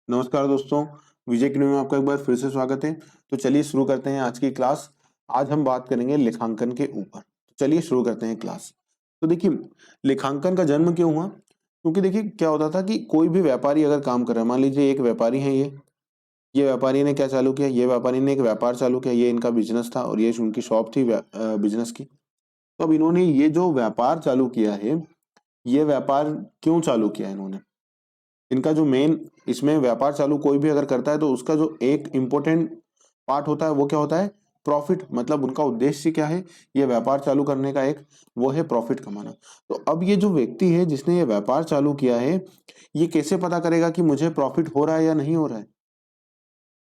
नमस्कार दोस्तों, विजय किनो में आपका एक बार फिर से स्वागत है। तो चलिए शुरू करते हैं आज की क्लास। आज हम बात करेंगे लेखांकन के ऊपर। तो चलिए शुरू करते हैं क्लास। तो देखिए, लेखांकन का जन्म क्यों हुआ? क्योंकि देखिए क्या होता था कि कोई भी व्यापारी अगर काम कर रहा है, मान लीजिए एक व्यापारी है ये व्यापारी ने क्या चालू किया? ये व्यापारी ने एक व्यापार चालू किया, ये इनका बिज़नेस था और ये उनकी शॉप थी बिज़नेस की। तो अब इन्होंने ये जो व्यापार चालू किया है, ये व्यापार क्यों चालू किया इन्होंने? इनका जो मेन इसमें व्यापार चालू कोई भी अगर करता है तो उसका जो एक इम्पोर्टेंट पार्ट होता है वो क्या होता है? प्रॉफिट। मतलब उनका उद्देश्य क्या है ये व्यापार चालू करने का? एक वो है प्रॉफिट कमाना। तो अब ये जो व्यक्ति है जिसने ये व्यापार चालू किया है, ये कैसे पता करेगा कि मुझे प्रॉफिट हो रहा है या नहीं हो रहा है?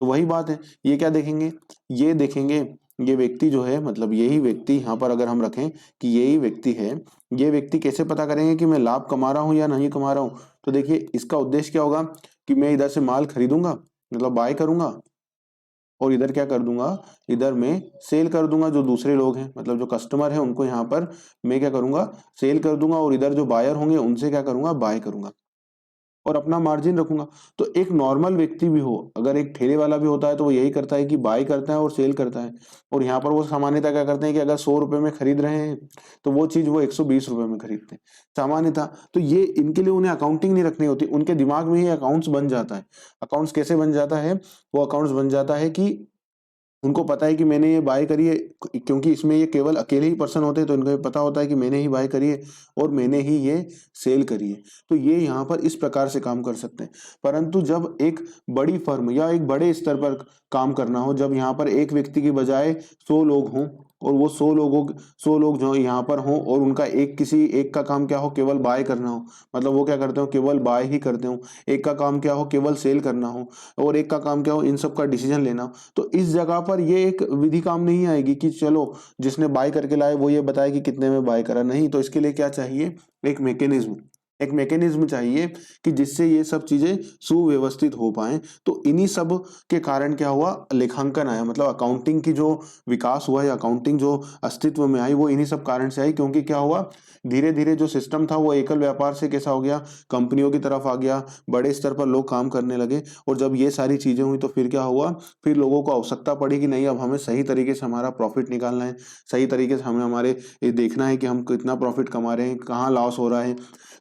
तो वही बात है, ये क्या देखेंगे? ये देखेंगे, ये व्यक्ति जो है मतलब यही व्यक्ति यहाँ पर अगर हम रखें कि यही व्यक्ति है, ये व्यक्ति कैसे पता करेंगे कि मैं लाभ कमा रहा हूँ या नहीं कमा रहा हूँ? तो देखिए इसका उद्देश्य क्या होगा कि मैं इधर से माल खरीदूंगा, मतलब बाय करूंगा, और इधर क्या कर दूंगा? इधर मैं सेल कर दूंगा। जो दूसरे लोग हैं मतलब जो कस्टमर है उनको यहाँ पर मैं क्या करूंगा? सेल कर दूंगा, और इधर जो बायर होंगे उनसे क्या करूंगा? बाय करूंगा और अपना मार्जिन रखूंगा। तो एक नॉर्मल व्यक्ति भी हो, अगर एक ठेले वाला भी होता है तो वो यही करता है कि बाय करता है और सेल करता है। और यहाँ पर वो सामान्यतः क्या करते हैं कि अगर 100 रुपए में खरीद रहे हैं तो वो चीज वो 120 रुपए में खरीदते हैं सामान्यतः। तो ये इनके लिए उन्हें अकाउंटिंग नहीं रखनी होती, उनके दिमाग में ही अकाउंट्स बन जाता है। अकाउंट्स कैसे बन जाता है? वो अकाउंट्स बन जाता है कि उनको पता है कि मैंने ये बाय करी है, क्योंकि इसमें ये केवल अकेले ही पर्सन होते हैं तो इनको ये पता होता है कि मैंने ही बाय करी है और मैंने ही ये सेल करी है। तो ये यहाँ पर इस प्रकार से काम कर सकते हैं। परंतु जब एक बड़ी फर्म या एक बड़े स्तर पर काम करना हो, जब यहाँ पर एक व्यक्ति की बजाय 100 लोग हों और वो 100 लोग जो यहाँ पर हों और उनका एक किसी एक का काम क्या हो? केवल बाय करना हो, मतलब वो क्या करते हो? केवल बाय ही करते हो। एक का काम क्या हो? केवल सेल करना हो, और एक का काम क्या हो? इन सब का डिसीजन लेना हो। तो इस जगह पर ये एक विधि काम नहीं आएगी कि चलो जिसने बाय करके लाए वो ये बताए कि कितने में बाय करा। नहीं, तो इसके लिए क्या चाहिए? एक मैकेनिज्म। एक मैकेनिज्म चाहिए कि जिससे ये सब चीजें सुव्यवस्थित हो पाए। तो इन्हीं सब के कारण क्या हुआ? लेखांकन आया, मतलब अकाउंटिंग की जो विकास हुआ या अकाउंटिंग जो अस्तित्व में आई वो इन्हीं सब कारण से आई। क्योंकि क्या हुआ? धीरे धीरे जो सिस्टम था वो एकल व्यापार से कैसा हो गया? कंपनियों की तरफ आ गया, बड़े स्तर पर लोग काम करने लगे। और जब ये सारी चीजें हुई तो फिर क्या हुआ? फिर लोगों को आवश्यकता पड़ी कि नहीं, अब हमें सही तरीके से हमारा प्रॉफिट निकालना है, सही तरीके से हमें हमारे ये देखना है कि हम कितना प्रॉफिट कमा रहे हैं, कहाँ लॉस हो रहा है।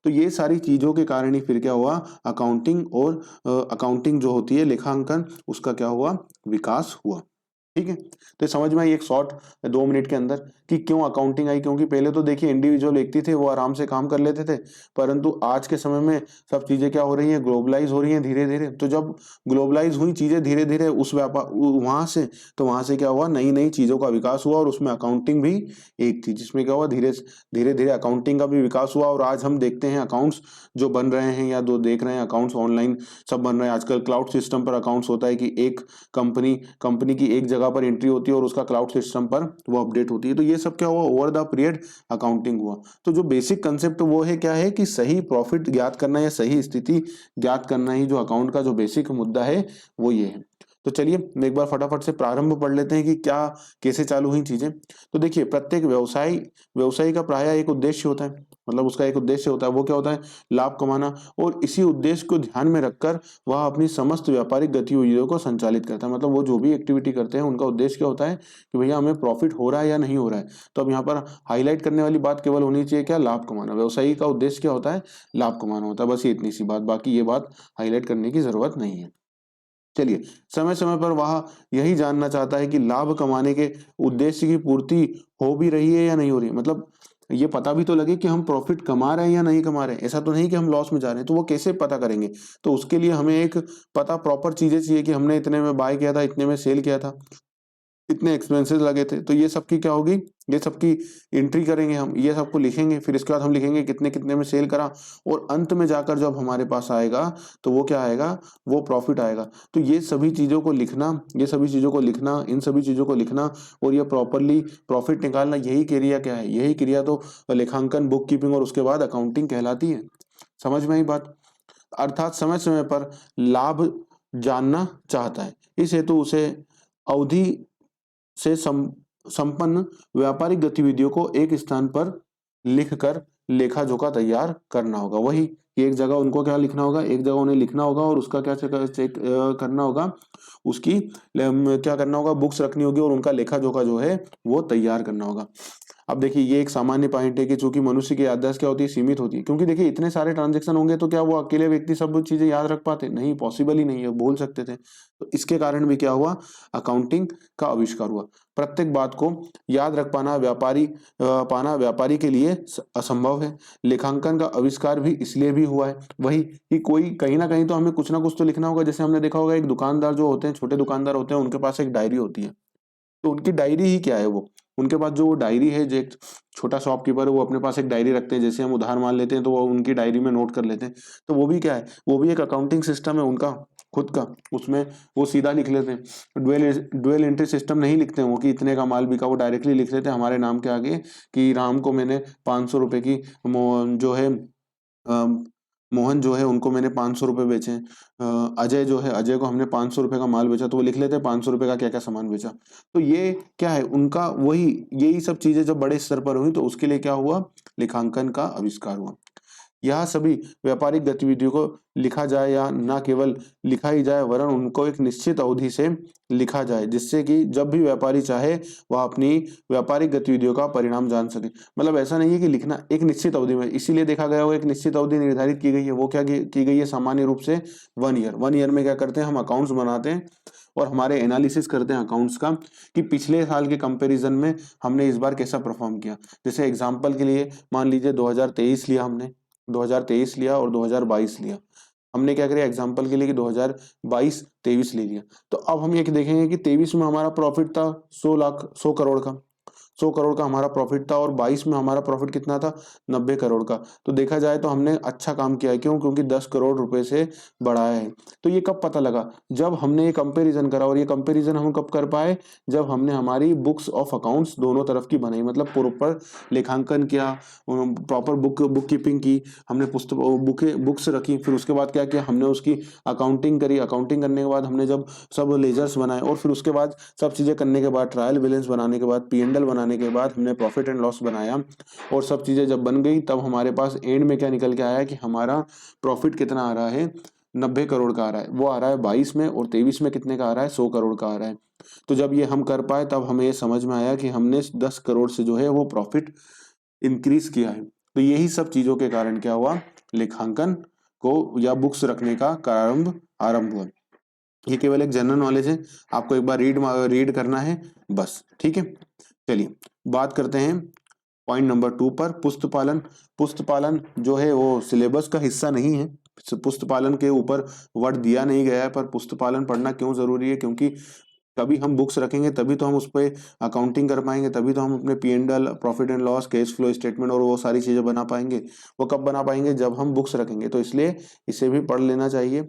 तो ये सारी चीजों के कारण ही फिर क्या हुआ? अकाउंटिंग और अकाउंटिंग जो होती है लेखांकन, उसका क्या हुआ? विकास हुआ। ठीक है, तो समझ में आई एक शॉर्ट 2 मिनट के अंदर कि क्यों अकाउंटिंग आई। क्योंकि पहले तो देखिए इंडिविजुअल व्यक्ति थे वो आराम से काम कर लेते थे, परंतु आज के समय में सब चीजें क्या हो रही हैं? ग्लोबलाइज हो रही हैं धीरे धीरे। तो जब ग्लोबलाइज हुई चीजें धीरे धीरे उस व्यापार वहां से, तो वहां से क्या हुआ? नई नई चीजों का विकास हुआ और उसमें अकाउंटिंग भी एक थी, जिसमें क्या हुआ? धीरे धीरे धीरे अकाउंटिंग का भी विकास हुआ। और आज हम देखते हैं अकाउंट्स जो बन रहे हैं या दो देख रहे हैं अकाउंट्स ऑनलाइन सब बन रहे हैं। आजकल क्लाउड सिस्टम पर अकाउंट्स होता है कि एक कंपनी कंपनी की एक जगह पर एंट्री होती है और उसका क्लाउड सिस्टम पर वो अपडेट होती है। तो ये सब क्या हुआ? ओवर द पीरियड अकाउंटिंग हुआ। तो जो बेसिक कंसेप्ट वो है क्या है कि सही प्रॉफिट ज्ञात करना या सही स्थिति ज्ञात करना ही जो अकाउंट का जो बेसिक मुद्दा है वो ये है। तो चलिए एक बार फटाफट से प्रारंभ पढ़ लेते हैं कि क्या कैसे चालू हुई चीजें। तो देखिए प्रत्येक व्यवसायी का प्रायः एक उद्देश्य होता है, मतलब उसका एक उद्देश्य होता है। वो क्या होता है? लाभ कमाना। और इसी उद्देश्य को ध्यान में रखकर वह अपनी समस्त व्यापारिक गतिविधियों को संचालित करता है। मतलब वो जो भी एक्टिविटी करते हैं उनका उद्देश्य क्या होता है कि भैया हमें प्रॉफिट हो रहा है या नहीं हो रहा है। तो अब यहाँ पर हाईलाइट करने वाली बात केवल होनी चाहिए क्या? लाभ कमाना। व्यवसायी का उद्देश्य क्या होता है? लाभ कमाना होता है। बस ये इतनी सी बात, बाकी ये बात हाईलाइट करने की जरूरत नहीं है। चलिए, समय समय पर वह यही जानना चाहता है कि लाभ कमाने के उद्देश्य की पूर्ति हो भी रही है या नहीं हो रही है। मतलब ये पता भी तो लगे कि हम प्रॉफिट कमा रहे हैं या नहीं कमा रहे हैं। ऐसा तो नहीं कि हम लॉस में जा रहे हैं। तो वो कैसे पता करेंगे? तो उसके लिए हमें एक पता प्रॉपर चीजें चाहिए कि हमने इतने में बाय किया था, इतने में सेल किया था, इतने एक्सपेंसेस लगे थे। तो ये सबकी क्या होगी? ये सबकी एंट्री करेंगे हम, ये सबको लिखेंगे। फिर इसके बाद हम लिखेंगे कितने कितने में सेल करा, और अंत में जाकर जब हमारे पास आएगा तो वो क्या आएगा? वो प्रॉफिट आएगा। तो ये सभी चीजों को लिखना, ये सभी चीजों को लिखना, इन सभी चीजों को लिखना और ये प्रॉपरली प्रॉफिट निकालना, यही क्रिया क्या है? यही क्रिया तो लेखांकन, बुक कीपिंग और उसके बाद अकाउंटिंग कहलाती है। समझ में आई बात? अर्थात समय समय पर लाभ जानना चाहता है, इस हेतु उसे अवधि से संपन्न व्यापारिक गतिविधियों को एक स्थान पर लिखकर लेखा जोखा तैयार करना होगा। वही कि एक जगह उनको क्या लिखना होगा, एक जगह उन्हें लिखना होगा और उसका क्या चेक करना होगा, उसकी क्या करना होगा, बुक्स रखनी होगी और उनका लेखा जोखा जो है वो तैयार करना होगा। अब देखिए ये एक सामान्य पॉइंट है कि चूंकि मनुष्य की याददाश्त क्या होती है, सीमित होती है, क्योंकि देखिए इतने सारे ट्रांजैक्शन होंगे तो क्या वो अकेले व्यक्ति सब चीजें याद रख पाते, नहीं, पॉसिबल ही नहीं है, बोल सकते थे। तो इसके कारण भी क्या हुआ, अकाउंटिंग का आविष्कार हुआ। प्रत्येक बात को याद रख पाना व्यापारी के लिए असंभव है। लेखांकन का आविष्कार भी इसलिए भी हुआ है, वही कि कोई कहीं ना कहीं तो हमें कुछ ना कुछ तो लिखना होगा। जैसे हमने देखा होगा एक दुकानदार जो होते हैं, छोटे दुकानदार होते हैं, उनके पास एक डायरी होती है। तो उनकी डायरी ही क्या है, वो उनके पास जो डायरी है, जो एक छोटा शॉपकीपर है वो अपने पास एक डायरी रखते हैं, जैसे हम उधार मान लेते हैं तो वो उनकी डायरी में नोट कर लेते हैं। तो वो भी क्या है, वो भी एक अकाउंटिंग सिस्टम है उनका खुद का। उसमें वो सीधा लिख लेते हैं, ड्यूअल एंट्री सिस्टम नहीं लिखते हैं वो कि इतने का माल बिका, वो डायरेक्टली लिख लेते हैं हमारे नाम के आगे कि राम को मैंने 500 रुपए की जो है मोहन जो है उनको मैंने 500 रुपए बेचे। अजय जो है, अजय को हमने 500 रुपए का माल बेचा, तो वो लिख लेते हैं 500 रुपए का क्या क्या सामान बेचा। तो ये क्या है उनका, वही यही सब चीजें जब बड़े स्तर पर हुई तो उसके लिए क्या हुआ, लेखांकन का आविष्कार हुआ। यह सभी व्यापारिक गतिविधियों को लिखा जाए या ना केवल लिखा ही जाए वरन उनको एक निश्चित अवधि से लिखा जाए, जिससे कि जब भी व्यापारी चाहे वह अपनी व्यापारिक गतिविधियों का परिणाम जान सके। मतलब ऐसा नहीं है कि लिखना एक निश्चित अवधि में, इसीलिए देखा गया हो एक निश्चित अवधि निर्धारित की गई है। वो क्या की गई है सामान्य रूप से 1 ईयर। 1 ईयर में क्या करते हैं, हम अकाउंट्स बनाते हैं और हमारे एनालिसिस करते हैं अकाउंट्स का कि पिछले साल के कंपैरिजन में हमने इस बार कैसा परफॉर्म किया। जैसे एग्जांपल के लिए मान लीजिए 2023 लिया हमने, 2023 लिया और 2022 लिया। हमने क्या करें एग्जांपल के लिए कि 2022-23 ले लिया। तो अब हम ये देखेंगे कि 23 में हमारा प्रॉफिट था 100 करोड़ का, 100 करोड़ का हमारा प्रॉफिट था और 22 में हमारा प्रॉफिट कितना था, 90 करोड़ का। तो देखा जाए तो हमने अच्छा काम किया है, क्यों, क्योंकि 10 करोड़ रुपए से बढ़ाया है। तो ये कब पता लगा, जब हमने ये कंपैरिजन करा। और ये कंपैरिजन हम कब कर पाए, जब हमने हमारी बुक्स ऑफ अकाउंट्स दोनों तरफ की बनाई, मतलब प्रॉपर लेखांकन किया, प्रॉपर बुक कीपिंग की, हमने पुस्तक बुक्स रखी, फिर उसके बाद क्या किया, हमने उसकी अकाउंटिंग करी। अकाउंटिंग करने के बाद हमने जब सब लेजर्स बनाए और फिर उसके बाद सब चीजें करने के बाद ट्रायल बैलेंस बनाने के बाद P&L बनाने के बाद हमने प्रॉफिट एंड लॉस बनाया। और सब चीजें जब बन गई तब हमारे पास एंड में क्या निकल के आया कि हमारा प्रॉफिट कितना आ रहा है, 90 करोड़ का आ रहा है। वो आ रहा है 22 में, और 23 में कितने का आ रहा है, 100 करोड़ का आ रहा है। तो जब ये हम कर पाए तब हमें ये समझ में आया कि हमने 10 करोड़ से जो है वो प्रॉफिट इंक्रीज किया है। तो यही सब चीजों के कारण क्या हुआ, लेखांकन को या बुक्स रखने का आरंभ हुआ। ये केवल एक जनरल नॉलेज है, आपको एक बार रीड करना है बस, ठीक है। चलिए बात करते हैं पॉइंट नंबर 2 पर, पुस्तपालन। पुस्तपालन जो है वो सिलेबस का हिस्सा नहीं है, पुस्तपालन के ऊपर वर्ड दिया नहीं गया है, पर पुस्तपालन पढ़ना क्यों जरूरी है, क्योंकि कभी हम बुक्स रखेंगे तभी तो हम उस पर अकाउंटिंग कर पाएंगे, तभी तो हम अपने P&L, profit and loss, cash flow statement और वो सारी चीजें बना पाएंगे। वो कब बना पाएंगे, जब हम बुक्स रखेंगे। तो इसलिए इसे भी पढ़ लेना चाहिए।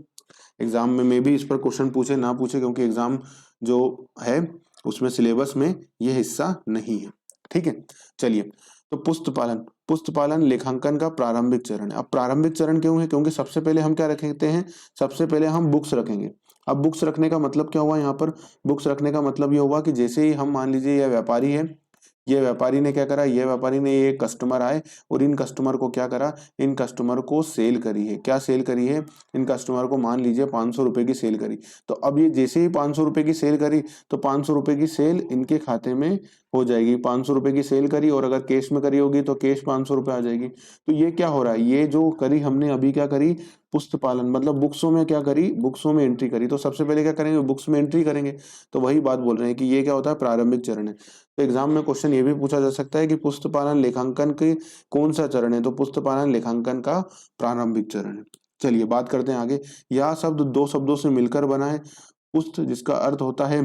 एग्जाम में भी इस पर क्वेश्चन पूछे ना पूछे, क्योंकि एग्जाम जो है उसमें सिलेबस में ये हिस्सा नहीं है, ठीक है। चलिए, तो पुस्तपालन लेखांकन का प्रारंभिक चरण है। अब प्रारंभिक चरण क्यों है, क्योंकि सबसे पहले हम क्या रखते हैं, सबसे पहले हम बुक्स रखेंगे। अब बुक्स रखने का मतलब क्या हुआ यहाँ पर, बुक्स रखने का मतलब ये हुआ कि जैसे ही हम मान लीजिए यह व्यापारी है, ये व्यापारी ने क्या करा, ये व्यापारी ने ये कस्टमर आए और इन कस्टमर को क्या करा, इन कस्टमर को सेल करी है। क्या सेल करी है, इन कस्टमर को मान लीजिए 500 रुपए की सेल करी। तो अब ये जैसे ही 500 रुपए की सेल करी तो 500 रुपए की सेल इनके खाते में हो जाएगी। 500 रुपए की सेल करी और अगर कैश में करी होगी तो कैश 500 रुपए आ जाएगी। तो ये क्या हो रहा है, ये जो करी हमने अभी क्या करी, पुस्तपालन, मतलब बुक्सों में क्या करी, बुक्सों में एंट्री करी। तो सबसे पहले क्या करेंगे, बुक्स में एंट्री करेंगे। तो वही बात बोल रहे हैं कि ये क्या होता है, प्रारंभिक चरण है। तो एग्जाम में क्वेश्चन ये भी पूछा जा सकता है कि पुस्तपालन लेखांकन के कौन सा चरण है, तो पुस्तपालन लेखांकन का प्रारंभिक चरण है। चलिए बात करते हैं आगे। यह शब्द दो शब्दों से मिलकर बना है, पुस्त जिसका अर्थ होता है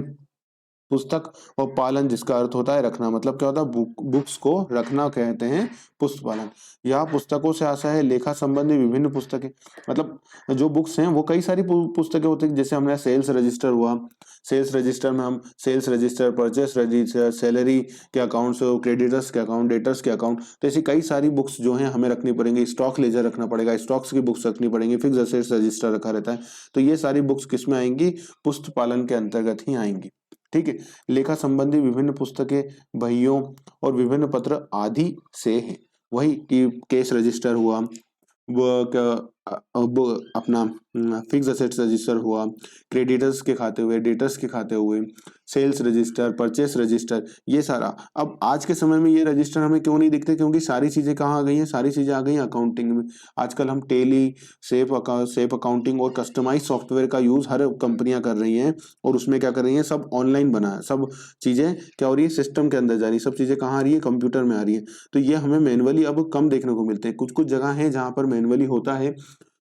पुस्तक, और पालन जिसका अर्थ होता है रखना। मतलब क्या होता है, बुक्स को रखना कहते हैं पुस्तपालन। यह पुस्तकों से आशा है लेखा संबंधी विभिन्न पुस्तकें, मतलब जो बुक्स हैं वो कई सारी पुस्तकें होती हैं। जैसे हमने सेल्स रजिस्टर हुआ, सेल्स रजिस्टर में हम sales register, purchase register, salary के अकाउंट्स, क्रेडिटर्स के अकाउंट, डेटर्स के अकाउंट, तो ऐसी कई सारी बुक्स जो हैं हमें रखनी पड़ेंगी। स्टॉक लेजर रखना पड़ेगा, स्टॉक्स की बुक्स रखनी पड़ेंगी, फिक्स असेट्स रजिस्टर रखा रहता है। तो ये सारी बुक्स किस में आएंगी, पुस्तपालन के अंतर्गत ही आएंगी, ठीक है। लेखा संबंधी विभिन्न पुस्तकें, बहियों और विभिन्न पत्र आदि से है। वही कि केस रजिस्टर हुआ, वो अब अपना फिक्स असेट्स रजिस्टर हुआ, क्रेडिटर्स के खाते हुए, डेटर्स के खाते हुए, सेल्स रजिस्टर, परचेस रजिस्टर, ये सारा। अब आज के समय में ये रजिस्टर हमें क्यों नहीं दिखते? क्योंकि सारी चीजें कहाँ आ गई हैं? सारी चीजें आ गई हैं अकाउंटिंग में। आजकल हम टेली, सेफ अकाउंटिंग और कस्टमाइज सॉफ्टवेयर का यूज हर कंपनियां कर रही हैं, और उसमें क्या कर रही हैं? सब ऑनलाइन बना है, सब चीजें क्या हो रही है? सिस्टम के अंदर जा रही है, सब चीजें कहाँ आ रही है? कंप्यूटर में आ रही है। तो ये हमें मैनुअली अब कम देखने को मिलते हैं। कुछ कुछ जगह है जहाँ पर मैनुअली होता है,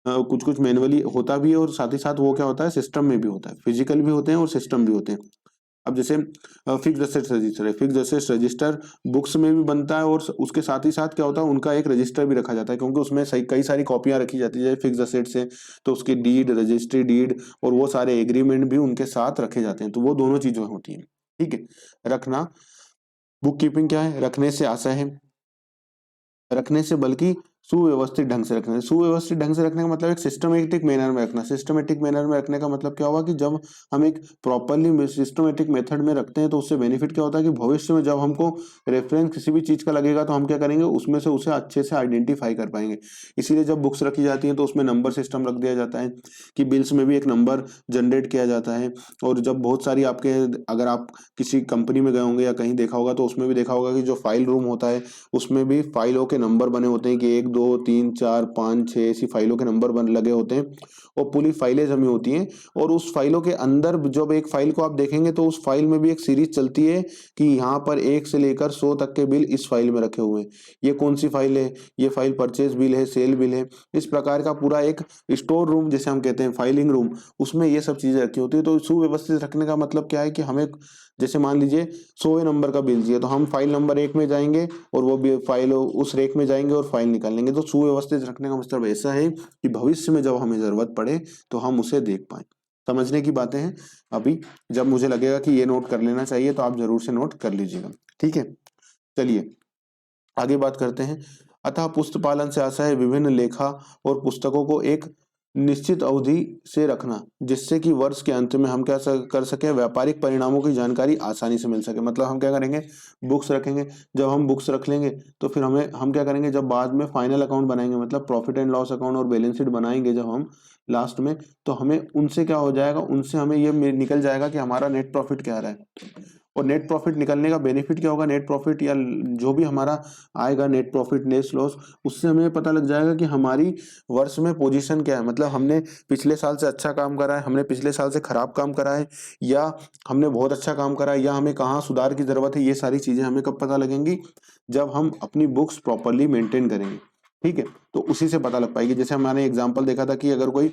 कुछ कुछ मैनुअली होता भी है, और साथ ही साथ वो क्या होता है? सिस्टम में भी होता है, फिजिकल भी होते हैं और सिस्टम भी होते हैं। अब जैसे फिक्स एसेट्स रजिस्टर है, फिक्स एसेट्स रजिस्टर बुक्स में भी बनता है, और उसके साथ ही साथ क्या होता है? उनका एक रजिस्टर भी रखा जाता है, क्योंकि उसमें सही कई सारी कॉपियां रखी जाती है फिक्स एसेट्स से, तो उसकी डीड, रजिस्ट्री डीड और वो सारे एग्रीमेंट भी उनके साथ रखे जाते हैं। तो वो दोनों चीजें होती हैं। ठीक है, रखना, बुक कीपिंग क्या है? रखने से आशा है, रखने से बल्कि सुव्यवस्थित ढंग से रखना। सुव्यवस्थित ढंग से रखने का मतलब एक सिस्टमेटिक मैनर में रखना। सिस्टमेटिक मैनर में रखने का मतलब क्या हुआ? कि जब हम एक प्रॉपरली सिस्टमेटिक मेथड में रखते हैं तो उससे बेनिफिट क्या होता है? कि भविष्य में जब हमको रेफरेंस किसी भी चीज का लगेगा तो हम क्या करेंगे? उसमें से उसे अच्छे से आइडेंटिफाई कर पाएंगे। इसीलिए जब बुक्स रखी जाती हैं तो उसमें नंबर सिस्टम रख दिया जाता है, कि बिल्स में भी एक नंबर जनरेट किया जाता है। और जब बहुत सारी आपके, अगर आप किसी कंपनी में गए होंगे या कहीं देखा होगा तो उसमें भी देखा होगा कि जो फाइल रूम होता है उसमें भी फाइलों के नंबर बने होते हैं, कि 1 2 3 4 5 6 ऐसी फाइलों के नंबर बन लगे होते हैं, और पूरी फाइलें जमी होती हैं। और उस फाइलों के अंदर जब एक फाइल को आप देखेंगे तो उस फाइल में भी एक सीरीज चलती है, कि यहाँ पर 1 से लेकर 100 तक के बिल इस फाइल में रखे हुए हैं। ये कौन सी फाइल है? ये फाइल परचेज बिल है, सेल बिल है। इस प्रकार का पूरा एक स्टोर रूम जिसे हम कहते हैं, फाइलिंग रूम, उसमें ये सब चीजें रखी होती है। तो सुव्यवस्थित रखने का मतलब क्या है? कि हमें, जैसे मान लीजिए 100वें नंबर का बिल चाहिए, तो हम फाइल नंबर 1 में जाएंगे और वो भी फाइल उस रेक में जाएंगे और फाइल निकाल लेंगे। तो सुव्यवस्थित रखने का मतलब ऐसा है कि भविष्य में जब हमें जरूरत पड़े तो हम उसे देख पाए। समझने की बातें हैं। अभी जब मुझे लगेगा कि ये नोट कर लेना चाहिए तो आप जरूर से नोट कर लीजिएगा। ठीक है, चलिए आगे बात करते हैं। अतः पुस्तक पालन से आशा है विभिन्न लेखा और पुस्तकों को एक निश्चित अवधि से रखना, जिससे कि वर्ष के अंत में हम क्या कर सके? व्यापारिक परिणामों की जानकारी आसानी से मिल सके। मतलब हम क्या करेंगे? बुक्स रखेंगे। जब हम बुक्स रख लेंगे तो फिर हम क्या करेंगे? जब बाद में फाइनल अकाउंट बनाएंगे, मतलब प्रॉफिट एंड लॉस अकाउंट और बैलेंस शीट बनाएंगे जब हम लास्ट में, तो हमें उनसे क्या हो जाएगा? उनसे हमें ये निकल जाएगा कि हमारा नेट प्रॉफिट क्या रहा है। और नेट प्रॉफिट निकलने का बेनिफिट क्या होगा? नेट प्रॉफिट या जो भी हमारा आएगा, नेट प्रॉफिट, नेट लॉस, उससे हमें पता लग जाएगा कि हमारी वर्ष में पोजीशन क्या है। मतलब हमने पिछले साल से अच्छा काम करा है, हमने पिछले साल से खराब काम करा है, या हमने बहुत अच्छा काम करा है, या हमें कहाँ सुधार की जरूरत है। ये सारी चीजें हमें कब पता लगेंगी? जब हम अपनी बुक्स प्रॉपरली मेंटेन करेंगे। ठीक है, तो उसी से पता लग पाएगी। जैसे हमने एग्जाम्पल देखा था कि अगर कोई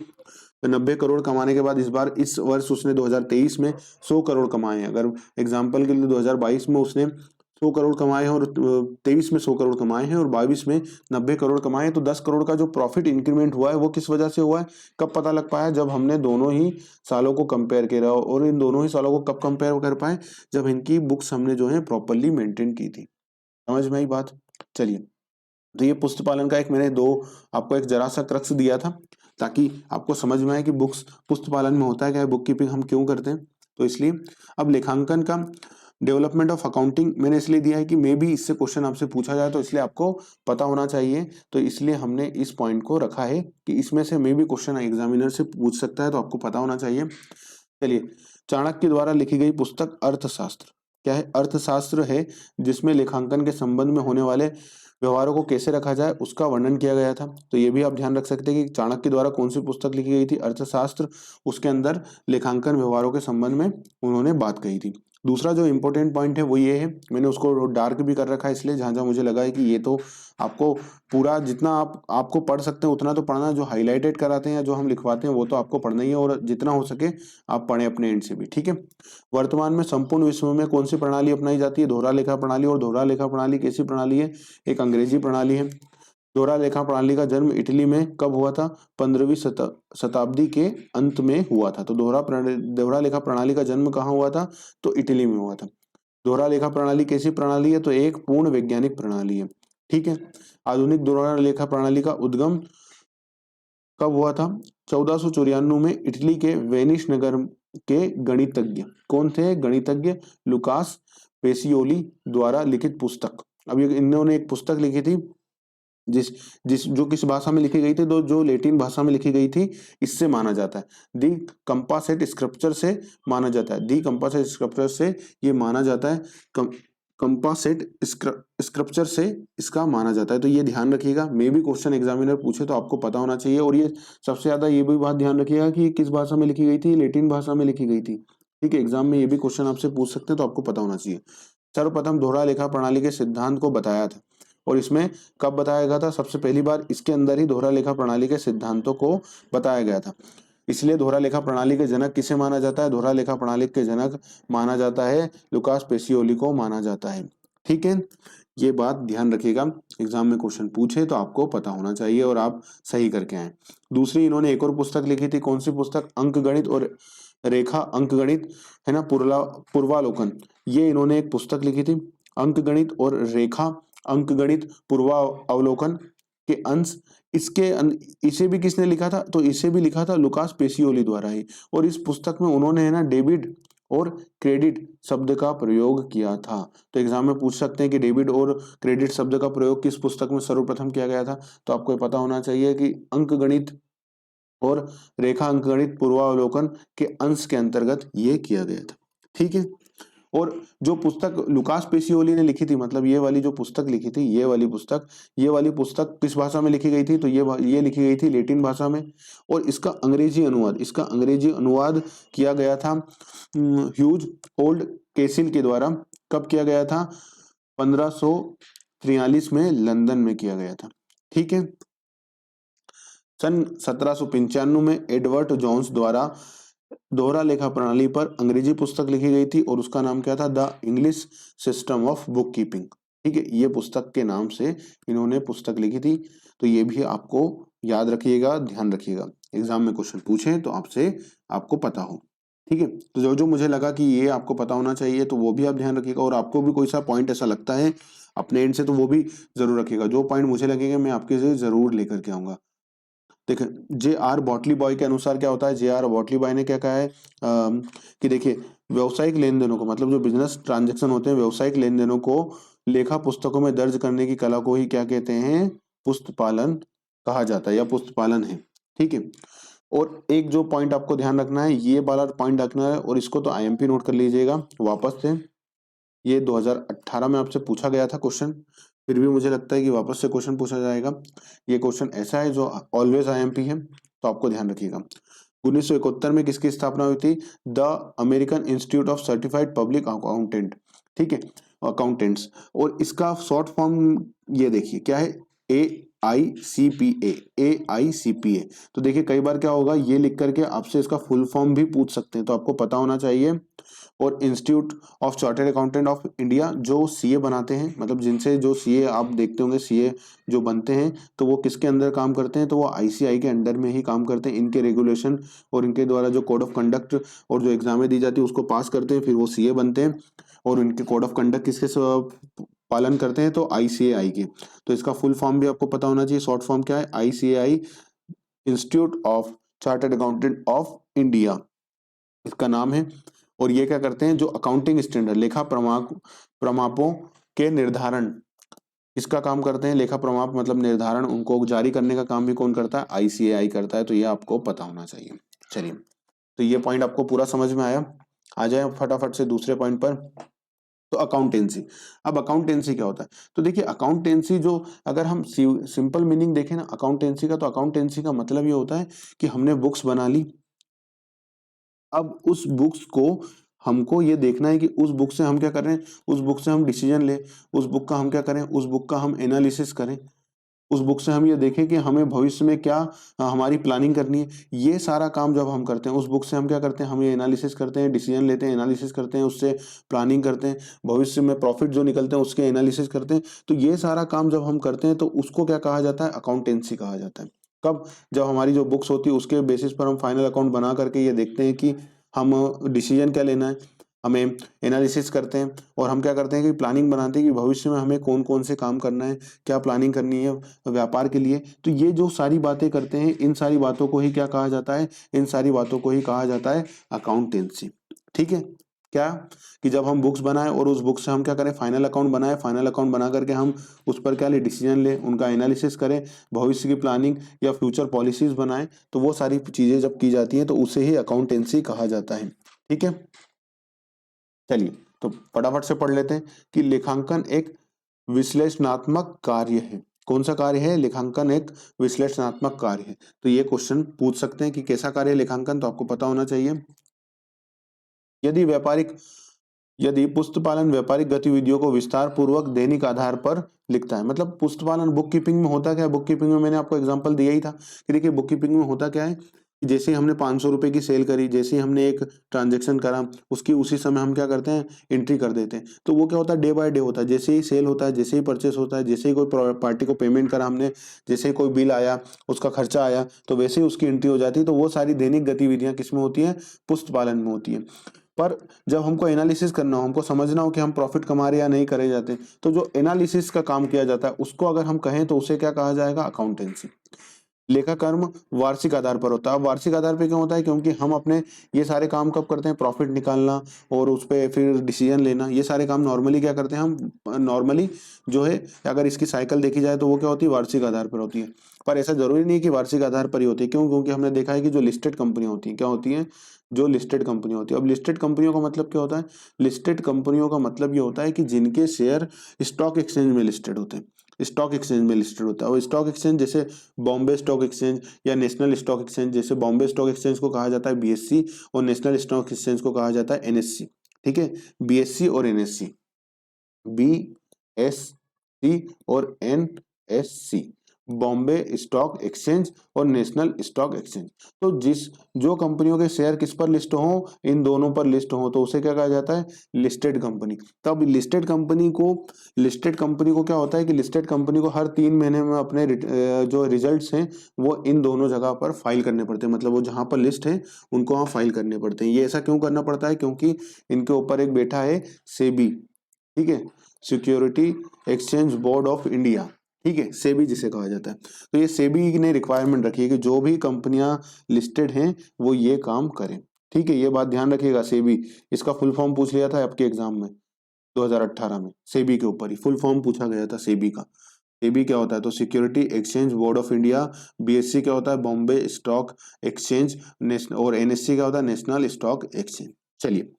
90 करोड़ कमाने के बाद इस वर्ष उसने 2023 में 100 करोड़ कमाए हैं। अगर एग्जाम्पल के लिए 2022 में उसने 100 करोड़ कमाए हैं और 23 में 100 करोड़ कमाए हैं और 22 में 90 करोड़ कमाए हैं, तो 10 करोड़ का जो प्रॉफिट इंक्रीमेंट हुआ है वो किस वजह से हुआ है? कब पता लग पाया? जब हमने दोनों ही सालों को कंपेयर किया। और इन दोनों ही सालों को कब कंपेयर कर पाए? जब इनकी बुक्स हमने जो है प्रॉपरली मेंटेन की थी। समझ में आई बात? चलिए, तो ये पुस्तक पालन का एक मैंने दो आपको एक जरा सा क्रक्स दिया था, ताकि आपको समझ में आए कि बुक्स पुस्तक पालन में होता है क्या है, बुक कीपिंग हम क्यों करते हैं। तो इसलिए अब लेखांकन का डेवलपमेंट ऑफ अकाउंटिंग मैंने इसलिए दिया है कि मे भी इससे क्वेश्चन आपसे पूछा जाए, तो इसलिए आपको पता होना चाहिए। तो इसलिए हमने इस पॉइंट को रखा है कि इसमें से मे भी क्वेश्चन एग्जामिनर से पूछ सकता है, तो आपको पता होना चाहिए। चलिए, चाणक्य द्वारा लिखी गई पुस्तक अर्थशास्त्र क्या है? अर्थशास्त्र है जिसमें लेखांकन के संबंध में होने वाले व्यवहारों को कैसे रखा जाए उसका वर्णन किया गया था। तो ये भी आप ध्यान रख सकते हैं कि चाणक्य द्वारा कौन सी पुस्तक लिखी गई थी? अर्थशास्त्र। उसके अंदर लेखांकन व्यवहारों के संबंध में उन्होंने बात कही थी। दूसरा जो इंपॉर्टेंट पॉइंट है वो ये है, मैंने उसको डार्क भी कर रखा है इसलिए जहां जहां मुझे लगा है कि ये तो आपको पूरा जितना आपको पढ़ सकते हैं उतना तो पढ़ना। जो हाईलाइटेड कराते हैं या जो हम लिखवाते हैं वो तो आपको पढ़ना ही है, और जितना हो सके आप पढ़ें अपने एंड से भी। ठीक है, वर्तमान में संपूर्ण विश्व में कौन सी प्रणाली अपनाई जाती है? दोहरा लेखा प्रणाली। और दोहरा लेखा प्रणाली कैसी प्रणाली है? एक अंग्रेजी प्रणाली है। दोहरा लेखा प्रणाली का जन्म इटली में कब हुआ था? 15वीं शताब्दी के अंत में हुआ था। तो दोहरा लेखा प्रणाली का जन्म कहाँ हुआ था? तो इटली में हुआ था। दोहरा लेखा प्रणाली कैसी प्रणाली है? तो एक पूर्ण वैज्ञानिक प्रणाली है। ठीक है, आधुनिक दोहरा लेखा प्रणाली का उद्गम कब हुआ था? 1494 में इटली के वेनिस नगर के गणितज्ञ कौन थे? गणितज्ञ लुकास पेसियोली द्वारा लिखित पुस्तक। अब ये इन्होंने एक पुस्तक लिखी थी जिस जिस जो किस भाषा में लिखी गई थी, तो जो लैटिन भाषा में लिखी गई थी, इससे माना जाता है। दी कंपासेट स्क्रिप्चर से माना जाता है, दी कंपासेट स्क्रिप्चर से ये माना जाता है, कंपासेट स्क्रिप्चर से इसका माना जाता है। तो ये ध्यान रखिएगा, मे भी क्वेश्चन एग्जामिनर पूछे तो आपको पता होना चाहिए। और ये सबसे ज्यादा ये भी बात ध्यान रखिएगा कि किस भाषा में लिखी गई थी, लैटिन भाषा में लिखी गई थी। ठीक है, एग्जाम में ये भी क्वेश्चन आपसे पूछ सकते हैं, तो आपको पता होना चाहिए। सर्वप्रथम दोहरा लेखा प्रणाली के सिद्धांत को बताया था, और इसमें कब बताया गया था? सबसे पहली बार इसके अंदर ही दोहरा लेखा प्रणाली के सिद्धांतों को बताया गया था। इसलिए दोहरा लेखा प्रणाली के जनक किसे माना जाता है? दोहरा लेखा प्रणाली के जनक माना जाता है लुकास पेसियोली को माना जाता है। ठीक है, ये बात ध्यान रखिएगा, एग्जाम में क्वेश्चन पूछे तो आपको पता होना चाहिए और आप सही करके आए। दूसरी इन्होंने एक और पुस्तक लिखी थी, कौन सी पुस्तक? अंकगणित और रेखा अंकगणित, है ना, पूर्वालोकन, ये इन्होंने एक पुस्तक लिखी थी। अंकगणित और रेखा अंकगणित पूर्वावलोकन के अंश, इसे भी किसने लिखा था? तो इसे भी लिखा था लुकास पेसियोली द्वारा ही। और इस पुस्तक में उन्होंने, है ना, डेबिट और क्रेडिट शब्द का प्रयोग किया था। तो एग्जाम में पूछ सकते हैं कि डेबिट और क्रेडिट शब्द का प्रयोग किस पुस्तक में सर्वप्रथम किया गया था? तो आपको पता होना चाहिए कि अंकगणित और रेखा अंकगणित पूर्वावलोकन के अंश के अंतर्गत ये किया गया था। ठीक है, और जो पुस्तक लुकास पेसियोली ने लिखी थी, मतलब ये वाली जो पुस्तक लिखी थी, ये वाली पुस्तक किस भाषा में लिखी गई थी? तो ये लिखी गई थी लैटिन भाषा में। और इसका अंग्रेजी अनुवाद किया गया था ह्यूज ओल्ड केसिल के द्वारा। कब किया गया था? 1543 में लंदन में किया गया था। ठीक है, सन 1795 में एडवर्ड जोन्स द्वारा दोहरा लेखा प्रणाली पर अंग्रेजी पुस्तक लिखी गई थी, और उसका नाम क्या था? The English system of book keeping. ठीक है, ये पुस्तक के नाम से इन्होंने पुस्तक लिखी थी। तो ये भी आपको याद रखिएगा, ध्यान रखिएगा, एग्जाम में क्वेश्चन पूछे तो आपको पता हो। ठीक है, तो जो जो मुझे लगा कि ये आपको पता होना चाहिए, तो वो भी आप ध्यान रखिएगा। और आपको भी कोई सा पॉइंट ऐसा लगता है अपने एंड से, तो वो भी जरूर रखिएगा। जो पॉइंट मुझे लगेगा मैं आपके से जरूर लेकर के आऊंगा। देखिए, जे आर बॉटली बॉय के अनुसार क्या होता है? जे आर बॉटली बॉय ने क्या कहा है कि देखिए, व्यवसायिक लेन देनों को, मतलब जो बिजनेस ट्रांजैक्शन होते हैं, व्यवसायिक लेन देनों को लेखा पुस्तकों में दर्ज करने की कला को ही क्या कहते हैं? पुस्तपालन कहा जाता है, या पुस्तपालन है। ठीक है, और एक जो पॉइंट आपको ध्यान रखना है, ये वाला पॉइंट रखना है, और इसको तो आईएमपी नोट कर लीजिएगा वापस से। ये 2018 में आपसे पूछा गया था क्वेश्चन, फिर भी मुझे लगता है कि वापस से क्वेश्चन पूछा जाएगा। ये क्वेश्चन ऐसा है जो ऑलवेज आईएमपी है, तो आपको ध्यान रखिएगा। 1971 में किसकी स्थापना हुई थी? The American institute of certified public accountant. ठीक है, अकाउंटेंट्स। और इसका शॉर्ट फॉर्म ये देखिए क्या है? AICPA। तो देखिए, कई बार क्या होगा, ये लिख करके आपसे इसका फुल फॉर्म भी पूछ सकते हैं, तो आपको पता होना चाहिए। और institute of chartered accountant of India, जो सीए बनाते हैं, मतलब जिनसे जो सीए आप देखते होंगे, सीए जो बनते हैं, तो वो किसके अंदर काम करते हैं? तो वो आईसीआई के अंडर में ही काम करते हैं। इनके रेगुलेशन और इनके द्वारा जो कोड ऑफ कंडक्ट और जो एग्जामें दी जाती है उसको पास करते हैं, फिर वो सीए बनते हैं। और इनके कोड ऑफ कंडक्ट किसके पालन करते हैं? तो आईसीएआई के। तो इसका फुल फॉर्म भी आपको पता होना चाहिए। शॉर्ट फॉर्म क्या है? ICAI, institute of chartered accountant of India, इसका नाम है। और ये क्या करते हैं? जो अकाउंटिंग स्टैंडर्ड, लेखा प्रमापों के निर्धारण, इसका काम करते हैं। लेखा प्रमाप मतलब निर्धारण, उनको जारी करने का काम भी कौन करता है? आईसीएआई करता है। तो ये आपको पता होना चाहिए। चलिए, तो ये पॉइंट आपको पूरा समझ में आया। आ जाए फटाफट से दूसरे पॉइंट पर। तो अकाउंटेंसी। अब अकाउंटेंसी क्या होता है? तो देखिए, अकाउंटेंसी जो, अगर हम सिंपल मीनिंग देखें ना अकाउंटेंसी का, तो अकाउंटेंसी का मतलब ये होता है कि हमने बुक्स बना ली। अब उस बुक्स को हमको ये देखना है कि उस बुक से हम क्या कर रहे हैं, उस बुक से हम डिसीजन लें, उस बुक का हम क्या करें, उस बुक का हम एनालिसिस करें, उस बुक से हम ये देखें कि हमें भविष्य में क्या हमारी प्लानिंग करनी है। ये सारा काम जब हम करते हैं, उस बुक से हम क्या करते हैं, हम ये एनालिसिस करते हैं, डिसीजन लेते हैं, एनालिसिस करते हैं, उससे प्लानिंग करते हैं, भविष्य में प्रॉफिट जो निकलते हैं उसके एनालिसिस करते हैं। तो ये सारा काम जब हम करते हैं तो उसको क्या कहा जाता है? अकाउंटेंसी कहा जाता है। कब? जब हमारी जो बुक्स होती है उसके बेसिस पर हम फाइनल अकाउंट बना करके ये देखते हैं कि हम डिसीजन क्या लेना है, हमें एनालिसिस करते हैं, और हम क्या करते हैं कि प्लानिंग बनाते हैं कि भविष्य में हमें कौन कौन से काम करना है, क्या प्लानिंग करनी है व्यापार के लिए। तो ये जो सारी बातें करते हैं, इन सारी बातों को ही क्या कहा जाता है? इन सारी बातों को ही कहा जाता है अकाउंटेंसी। ठीक है, क्या कि जब हम बुक्स बनाएं और उस बुक से हम क्या करें, फाइनल अकाउंट बनाएं, फाइनल अकाउंट बना करके हम उस पर क्या ले, डिसीजन लें, उनका एनालिसिस करें, भविष्य की प्लानिंग या फ्यूचर पॉलिसीज बनाएं। तो वो सारी चीजें जब की जाती हैं तो उसे ही अकाउंटेंसी कहा जाता है। ठीक है, चलिए तो फटाफट से पढ़ लेते हैं कि लेखांकन एक विश्लेषणात्मक कार्य है। कौन सा कार्य है? लेखांकन एक विश्लेषणात्मक कार्य है। तो ये क्वेश्चन पूछ सकते हैं कि कैसा कार्य है लेखांकन, तो आपको पता होना चाहिए। यदि व्यापारिक यदि पुस्तपालन व्यापारिक गतिविधियों को विस्तार पूर्वक दैनिक आधार पर लिखता है। मतलब पुस्तपालन बुक कीपिंग में होता क्या है, बुक कीपिंग में मैंने आपको एग्जांपल दिया ही था कि देखिए बुक कीपिंग में होता क्या है कि जैसे ही हमने 500 रुपए की सेल करी, जैसे ही हमने एक ट्रांजेक्शन करा, उसकी उसी समय हम क्या करते हैं, एंट्री कर देते हैं। तो वो क्या होता है, डे बाय डे होता है। जैसे ही सेल होता है, जैसे ही परचेस होता है, जैसे ही कोई पार्टी को पेमेंट करा हमने, जैसे ही कोई बिल आया, उसका खर्चा आया, तो वैसे ही उसकी एंट्री हो जाती है। तो वो सारी दैनिक गतिविधियां किसमें होती हैं, पुस्तपालन में होती है। पर जब हमको एनालिसिस करना हो, हमको समझना हो कि हम प्रॉफिट कमा रहे या नहीं करे जाते, तो जो एनालिसिस का काम किया जाता है उसको अगर हम कहें तो उसे क्या कहा जाएगा, अकाउंटेंसी। लेखा कर्म वार्षिक आधार पर होता है। अब वार्षिक आधार पे क्यों होता है, क्योंकि हम अपने ये सारे काम कब करते हैं, प्रॉफिट निकालना और उस पर फिर डिसीजन लेना, ये सारे काम नॉर्मली क्या करते हैं हम, नॉर्मली जो है अगर इसकी साइकिल देखी जाए तो वो क्या होती है, वार्षिक आधार पर होती है। पर ऐसा जरूरी नहीं है कि वार्षिक आधार पर ही होती है। क्यों? क्योंकि हमने देखा है कि जो लिस्टेड कंपनियां होती हैं, क्या होती हैं, जो लिस्टेड कंपनी होती है। अब लिस्टेड कंपनियों का मतलब क्या होता है, लिस्टेड कंपनियों का मतलब ये होता है कि जिनके शेयर स्टॉक एक्सचेंज में लिस्टेड होते हैं, स्टॉक एक्सचेंज में लिस्टेड होता है। और स्टॉक एक्सचेंज जैसे बॉम्बे स्टॉक एक्सचेंज या नेशनल स्टॉक एक्सचेंज, जैसे बॉम्बे स्टॉक एक्सचेंज को कहा जाता है बीएससी और नेशनल स्टॉक एक्सचेंज को कहा जाता है एनएससी। ठीक है, बीएससी और एनएससी, बीएससी और एनएससी, बॉम्बे स्टॉक एक्सचेंज और नेशनल स्टॉक एक्सचेंज। तो जो कंपनियों के शेयर किस पर लिस्ट हो, इन दोनों पर लिस्ट हो, तो उसे क्या कहा जाता है, लिस्टेड कंपनी। तब लिस्टेड कंपनी को क्या होता है कि लिस्टेड कंपनी को हर 3 महीने में अपने जो रिजल्ट्स हैं वो इन दोनों जगह पर फाइल करने पड़ते हैं। मतलब वो जहां पर लिस्ट है उनको वहां फाइल करने पड़ते हैं। ये ऐसा क्यों करना पड़ता है, क्योंकि इनके ऊपर एक बैठा है सेबी, ठीक है, security exchange board of India, ठीक है, सेबी जिसे कहा जाता है। तो ये सेबी ने रिक्वायरमेंट रखी है कि जो भी कंपनियां लिस्टेड हैं वो ये काम करें। ठीक है, ये बात ध्यान रखिएगा। सेबी, इसका फुल फॉर्म पूछ लिया था आपके एग्जाम में 2018 में, सेबी के ऊपर ही फुल फॉर्म पूछा गया था सेबी का। सेबी क्या होता है, तो security exchange board of India. BSc क्या होता है, बॉम्बे स्टॉक एक्सचेंज। और एनएससी क्या होता है, नेशनल स्टॉक एक्सचेंज। चलिए,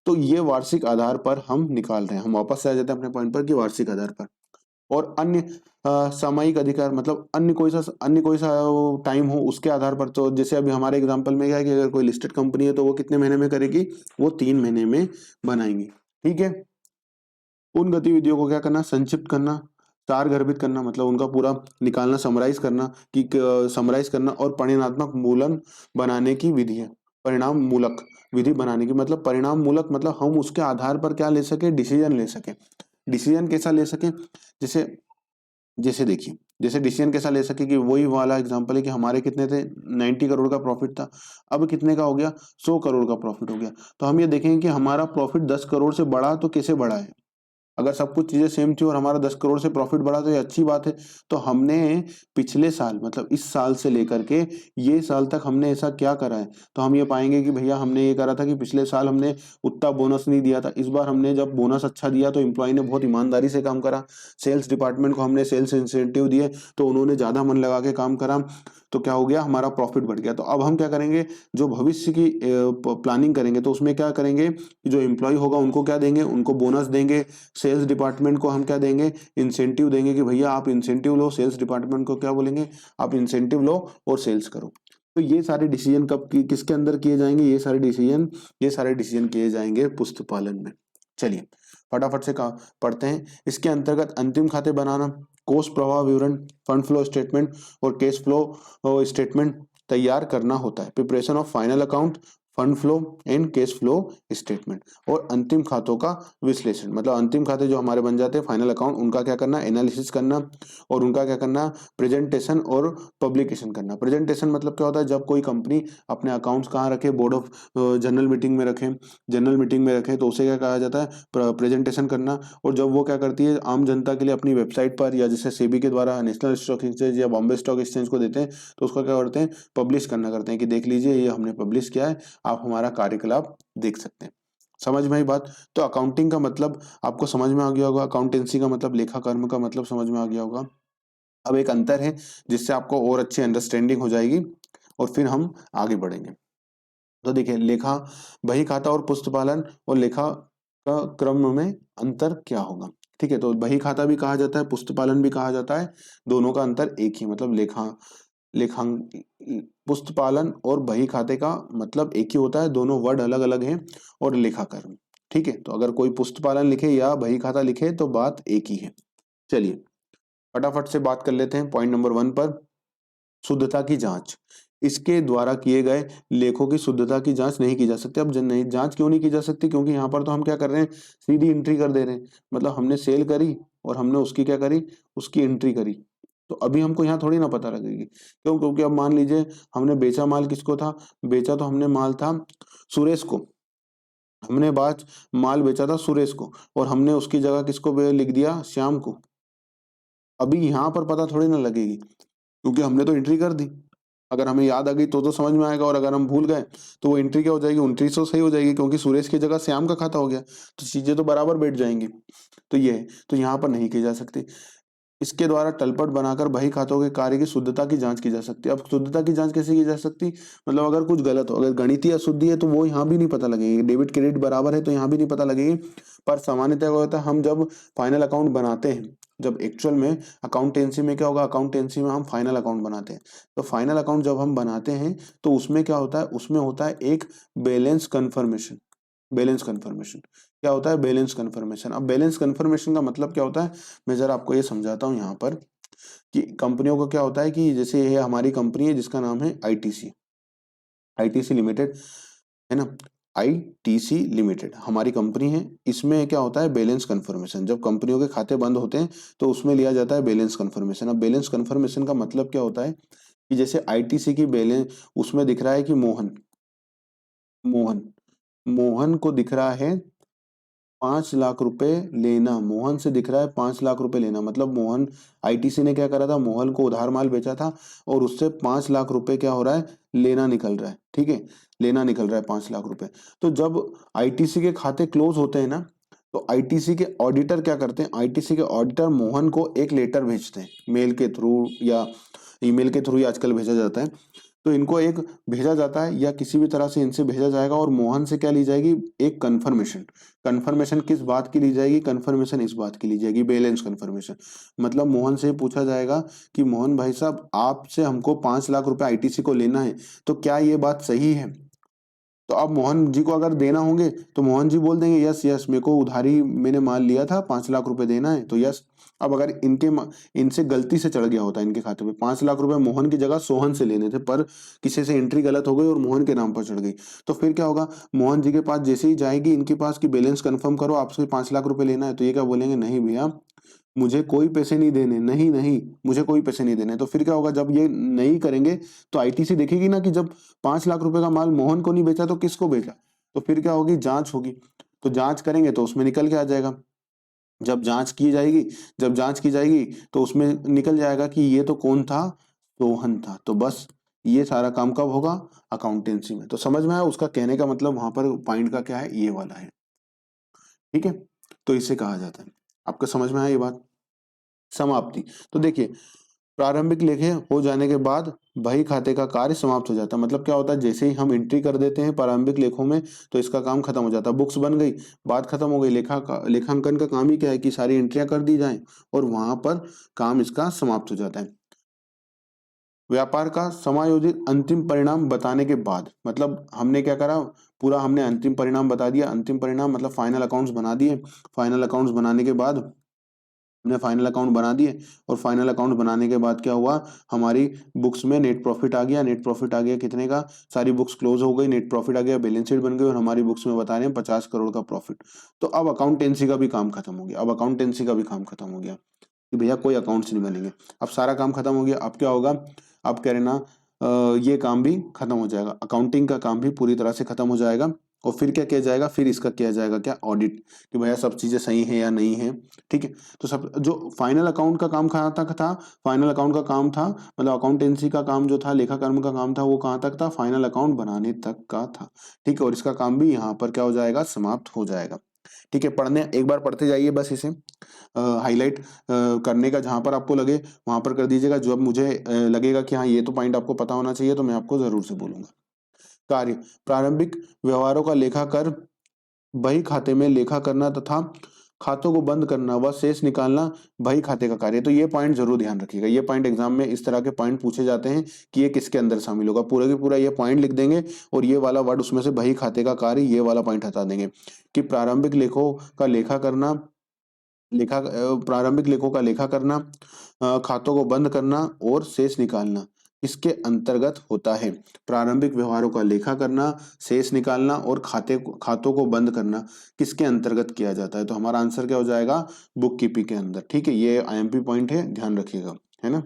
तो ये वार्षिक आधार पर हम निकाल रहे हैं। हम वापस से आ जाते हैं अपने पॉइंट पर कि वार्षिक आधार पर। और अन्य सामयिक अधिकार, मतलब अन्य कोई सा टाइम हो उसके आधार पर। तो जैसे अभी हमारे एग्जांपल में क्या है कि अगर कोई लिस्टेड कंपनी है तो वो कितने महीने में करेगी, वो 3 महीने में बनाएंगी। ठीक है, उन गतिविधियों को क्या करना, संक्षिप्त करना, सार गर्भित करना, मतलब उनका पूरा निकालना, समराइज करना कि समराइज करना। और परिणात्मक मूलन बनाने की विधि है। परिणाम मूलक विधि बनाने की मतलब, परिणाम मूलक मतलब हम उसके आधार पर क्या ले सके, डिसीजन ले सके। डिसीजन कैसा ले सके, जैसे जैसे देखिए, जैसे डिसीजन कैसा ले सके कि वही वाला एग्जांपल है कि हमारे कितने थे, 90 करोड़ का प्रॉफिट था, अब कितने का हो गया, 100 करोड़ का प्रॉफिट हो गया। तो हम ये देखेंगे कि हमारा प्रॉफिट 10 करोड़ से बढ़ा तो कैसे बढ़ा है। अगर सब कुछ चीजें सेम थी और हमारा 10 करोड़ से प्रॉफिट बढ़ा तो ये अच्छी बात है। तो हमने पिछले साल, मतलब इस साल से लेकर के ये साल तक हमने ऐसा क्या करा है, तो हम ये पाएंगे कि भैया हमने ये करा था कि पिछले साल हमने उतना बोनस नहीं दिया था। इस बार हमने जब बोनस अच्छा दिया तो एम्प्लॉय ने बहुत ईमानदारी से काम करा। सेल्स डिपार्टमेंट को हमने सेल्स इंसेंटिव दिए तो उन्होंने ज्यादा मन लगा के काम करा, तो क्या हो गया, हमारा प्रॉफिट बढ़ गया। तो अब हम क्या करेंगे, जो भविष्य की प्लानिंग करेंगे तो उसमें क्या करेंगे कि जो एम्प्लॉय होगा उनको क्या देंगे, उनको बोनस देंगे। सेल्स डिपार्टमेंट को हम क्या देंगे, इंसेंटिव देंगे कि भैया आप इंसेंटिव लो। सेल्स डिपार्टमेंट को क्या बोलेंगे, आप इंसेंटिव लो और सेल्स करो। तो ये सारे डिसीजन किसके अंदर किए जाएंगे, ये सारे डिसीजन किए जाएंगे पुस्तपालन में। चलिए फटाफट से पढ़ते हैं। इसके अंतर्गत अंतिम खाते बनाना, कोष प्रवाह विवरण, फंड फ्लो स्टेटमेंट और कैश फ्लो स्टेटमेंट तैयार करना होता है। Preparation of final account, fund flow and cash flow statement. और अंतिम खातों का विश्लेषण, मतलब अंतिम खाते जो हमारे बन जाते हैं, फाइनल अकाउंट, उनका क्या करना, एनालिसिस करना। और उनका क्या करना, प्रेजेंटेशन और पब्लिकेशन करना। प्रेजेंटेशन मतलब क्या होता है, जब कोई कंपनी अपने अकाउंट्स कहाँ रखे, बोर्ड ऑफ जनरल मीटिंग में रखें, तो उसे क्या कहा जाता है, प्रेजेंटेशन करना। और जब वो क्या करती है, आम जनता के लिए अपनी वेबसाइट पर या जैसे सेबी के द्वारा नेशनल स्टॉक एक्सचेंज या बॉम्बे स्टॉक एक्सचेंज को देते हैं, तो उसका क्या करते हैं, पब्लिश करते हैं कि देख लीजिए ये हमने पब्लिश किया है, आप हमारा कार्यकलाप देख सकते हैं। समझ में आई बात? तो अकाउंटिंग का मतलब आपको समझ में आ गया होगा, अकाउंटेंसी का मतलब, लेखा कर्म का मतलब समझ में आ गया होगा। अब एक अंतर है जिससे आपको और अच्छी अंडरस्टैंडिंग हो जाएगी और फिर हम आगे बढ़ेंगे। तो देखिए, लेखा बही खाता और पुस्तपालन और लेखा का क्रम में अंतर क्या होगा? ठीक है, तो बही खाता भी कहा जाता है, पुस्तपालन भी कहा जाता है, दोनों का अंतर एक ही, मतलब लेखांग पुस्तपालन और बही खाते का मतलब एक ही होता है, दोनों वर्ड अलग अलग हैं। और लेखा कर्म, ठीक है, तो अगर कोई पुस्तपालन लिखे या बही खाता लिखे तो बात एक ही है। चलिए फटाफट से बात कर लेते हैं पॉइंट नंबर 1 पर, शुद्धता की जांच। इसके द्वारा किए गए लेखों की शुद्धता की जांच नहीं की जा सकती। अब नहीं, जांच क्यों नहीं की जा सकती? क्योंकि यहाँ पर तो हम क्या कर रहे हैं, सीधी एंट्री कर दे रहे हैं। मतलब हमने सेल करी और हमने उसकी क्या करी, उसकी एंट्री करी। तो अभी हमको यहाँ थोड़ी ना पता लगेगी, क्यों? क्योंकि अब मान लीजिए हमने बेचा माल किसको था, बेचा तो हमने माल था सुरेश को, हमने बाद माल बेचा था सुरेश को, और हमने उसकी जगह किसको लिख दिया, श्याम को। अभी यहाँ पर पता थोड़ी ना लगेगी, क्योंकि हमने तो एंट्री कर दी। अगर हमें याद आ गई तो समझ में आएगा, और अगर हम भूल गए तो वो एंट्री क्या हो जाएगी, 2900 सही हो जाएगी, क्योंकि सुरेश की जगह श्याम का खाता हो गया, तो चीजें तो बराबर बैठ जाएंगी। तो ये है, तो यहाँ पर नहीं की जा सकती। इसके द्वारा तलपट बनाकर बही खातों के कार्य की शुद्धता की जांच की जा सकती है। अब शुद्धता की जांच कैसे की जा सकती? मतलब अगर कुछ गलत हो, अगर गणितीय अशुद्धि है तो वो यहाँ भी नहीं पता लगेगी, डेबिट क्रेडिट बराबर है तो यहाँ भी नहीं पता लगेगी। पर सामान्यतः क्या होता है, हम जब फाइनल अकाउंट बनाते हैं, जब एक्चुअल में अकाउंटेंसी में क्या होगा, अकाउंटेंसी में हम फाइनल अकाउंट बनाते हैं। तो फाइनल अकाउंट जब हम बनाते हैं तो उसमें क्या होता है, उसमें होता है एक बैलेंस कंफर्मेशन। बैलेंस कंफर्मेशन क्या होता है? Balance confirmation. अब बैलेंस कंफर्मेशन का मतलब क्या होता है, मैं जरा आपको ये समझाता हूँ यहाँ पर, कि कंपनियों का क्या होता है कि जैसे ये हमारी कंपनी है जिसका नाम है आईटीसी, आईटीसी लिमिटेड, है ना। आईटीसी लिमिटेड हमारी कंपनी है, इसमें क्या होता है, बैलेंस कंफर्मेशन। जब कंपनियों के खाते बंद होते हैं तो उसमें लिया जाता है बैलेंस कंफर्मेशन। अब बैलेंस कंफर्मेशन का मतलब क्या होता है कि जैसे आईटीसी की बैलेंस, उसमें दिख रहा है कि मोहन मोहन मोहन को दिख रहा है 5 लाख रुपए लेना, मोहन से दिख रहा है 5 लाख रुपए लेना। मतलब मोहन, आईटीसी ने क्या करा था, मोहन को उधार माल बेचा था और उससे 5 लाख रुपए क्या हो रहा है, लेना निकल रहा है। ठीक है, लेना निकल रहा है 5 लाख रुपए। तो जब आईटीसी के खाते क्लोज होते हैं ना, तो आईटीसी के ऑडिटर क्या करते हैं, आईटीसी के ऑडिटर मोहन को एक लेटर भेजते हैं, मेल के थ्रू या ईमेल के थ्रू ही आजकल भेजा जाता है। तो इनको एक भेजा जाता है या किसी भी तरह से इनसे भेजा जाएगा, और मोहन से क्या ली जाएगी, एक कंफर्मेशन। कंफर्मेशन किस बात की ली जाएगी, कंफर्मेशन इस बात की ली जाएगी, बैलेंस कंफर्मेशन। मतलब मोहन से पूछा जाएगा कि मोहन भाई साहब, आपसे हमको 5 लाख रुपए आईटीसी को लेना है, तो क्या ये बात सही है? तो अब मोहन जी को अगर देना होंगे तो मोहन जी बोल देंगे यस यस, मेरे को उधारी मैंने माल लिया था, 5 लाख रुपए देना है, तो यस। अब अगर इनसे गलती से चढ़ गया होता है इनके खाते में 5 लाख रुपए, मोहन की जगह सोहन से लेने थे, पर किसी से एंट्री गलत हो गई और मोहन के नाम पर चढ़ गई, तो फिर क्या होगा, मोहन जी के पास जैसे ही जाएगी इनके पास कि बैलेंस कंफर्म करो, आपसे 5 लाख रुपए लेना है, तो ये क्या बोलेंगे, नहीं भैया मुझे कोई पैसे नहीं देने, नहीं नहीं मुझे कोई पैसे नहीं देने। तो फिर क्या होगा, जब ये नहीं करेंगे तो आईटीसी देखेगी ना कि जब 5 लाख रुपए का माल मोहन को नहीं बेचा तो किसको बेचा। तो फिर क्या होगी, जांच होगी। तो जांच करेंगे तो उसमें निकल के आ जाएगा। जब जांच की जाएगी जब जांच की जाएगी तो उसमें निकल जाएगा कि ये तो कौन था, सोहन था। तो बस ये सारा काम कब होगा, अकाउंटेंसी में। तो समझ में आया उसका कहने का मतलब, वहां पर पॉइंट का क्या है, ये वाला है। ठीक है, तो इसे कहा जाता है। आपको समझ में आया ये बात? समाप्ति। तो देखिए, प्रारंभिक लेखे हो जाने के बाद बही खाते का कार्य समाप्त हो जाता है। मतलब क्या होता है, जैसे ही हम एंट्री कर देते हैं प्रारंभिक लेखों में तो इसका काम खत्म हो जाता है, बुक्स बन गई, बात खत्म हो गई। लेखांकन का काम ही क्या है कि सारी एंट्रियां कर दी जाएं और वहां पर काम इसका समाप्त हो जाता है। व्यापार का समायोजित अंतिम परिणाम बताने के बाद, मतलब हमने क्या करा, पूरा हमने अंतिम परिणाम बता दिया। अंतिम परिणाम मतलब फाइनल अकाउंट्स बना दिए। फाइनल अकाउंट्स बनाने के बाद हमने फाइनल अकाउंट बना दिए, और फाइनल अकाउंट बनाने के बाद क्या हुआ, हमारी बुक्स में नेट प्रॉफिट आ गया। नेट प्रॉफिट आ गया कितने का, सारी बुक्स क्लोज हो गई, नेट प्रॉफिट आ गया, बैलेंस शीट बन गई, और हमारी बुक्स में बता रहे हैं 50 करोड़ का प्रॉफिट। तो अब अकाउंटेंसी का भी काम खत्म हो गया। अब अकाउंटेंसी का भी काम खत्म हो गया कि भैया कोई अकाउंट्स नहीं बनेंगे। अब सारा काम खत्म हो गया। अब क्या होगा, अब कह रहे ना, ये काम भी खत्म हो जाएगा, अकाउंटिंग का काम भी पूरी तरह से खत्म हो जाएगा। और फिर क्या किया जाएगा, फिर इसका किया जाएगा क्या, ऑडिट, कि भैया सब चीजें सही है या नहीं है। ठीक है, तो सब जो फाइनल अकाउंट का काम कहाँ तक था, फाइनल अकाउंट का काम था, मतलब अकाउंटेंसी का काम जो था, लेखा कर्म का काम था, वो कहाँ तक था, फाइनल अकाउंट बनाने तक का था। ठीक है, और इसका काम भी यहाँ पर क्या हो जाएगा, समाप्त हो जाएगा। ठीक है, पढ़ने एक बार पढ़ते जाइए, बस इसे हाईलाइट करने का जहां पर आपको लगे वहां पर कर दीजिएगा। जो अब मुझे लगेगा कि हाँ ये तो पॉइंट आपको पता होना चाहिए, तो मैं आपको जरूर से बोलूंगा। कार्य, प्रारंभिक व्यवहारों का लेखा कर, बही खाते में लेखा करना तथा खातों को बंद करना व शेष निकालना बही खाते का कार्य। तो ये पॉइंट जरूर ध्यान रखिएगा, ये पॉइंट एग्जाम में इस तरह के पॉइंट पूछे जाते हैं कि ये किसके अंदर शामिल होगा, पूरा की पूरा ये पॉइंट लिख देंगे और ये वाला वर्ड उसमें से बही खाते का कार्य ये वाला पॉइंट हटा देंगे कि प्रारंभिक लेखों का लेखा करना, प्रारंभिक लेखों का लेखा करना, खातों को बंद करना और शेष निकालना इसके अंतर्गत होता है। प्रारंभिक व्यवहारों का लेखा करना, शेष निकालना और खातों को बंद करना किसके अंतर्गत किया जाता है, तो हमारा आंसर क्या हो जाएगा, बुक कीपिंग के अंदर। ठीक है, ये आईएमपी पॉइंट है, ध्यान रखिएगा, है ना।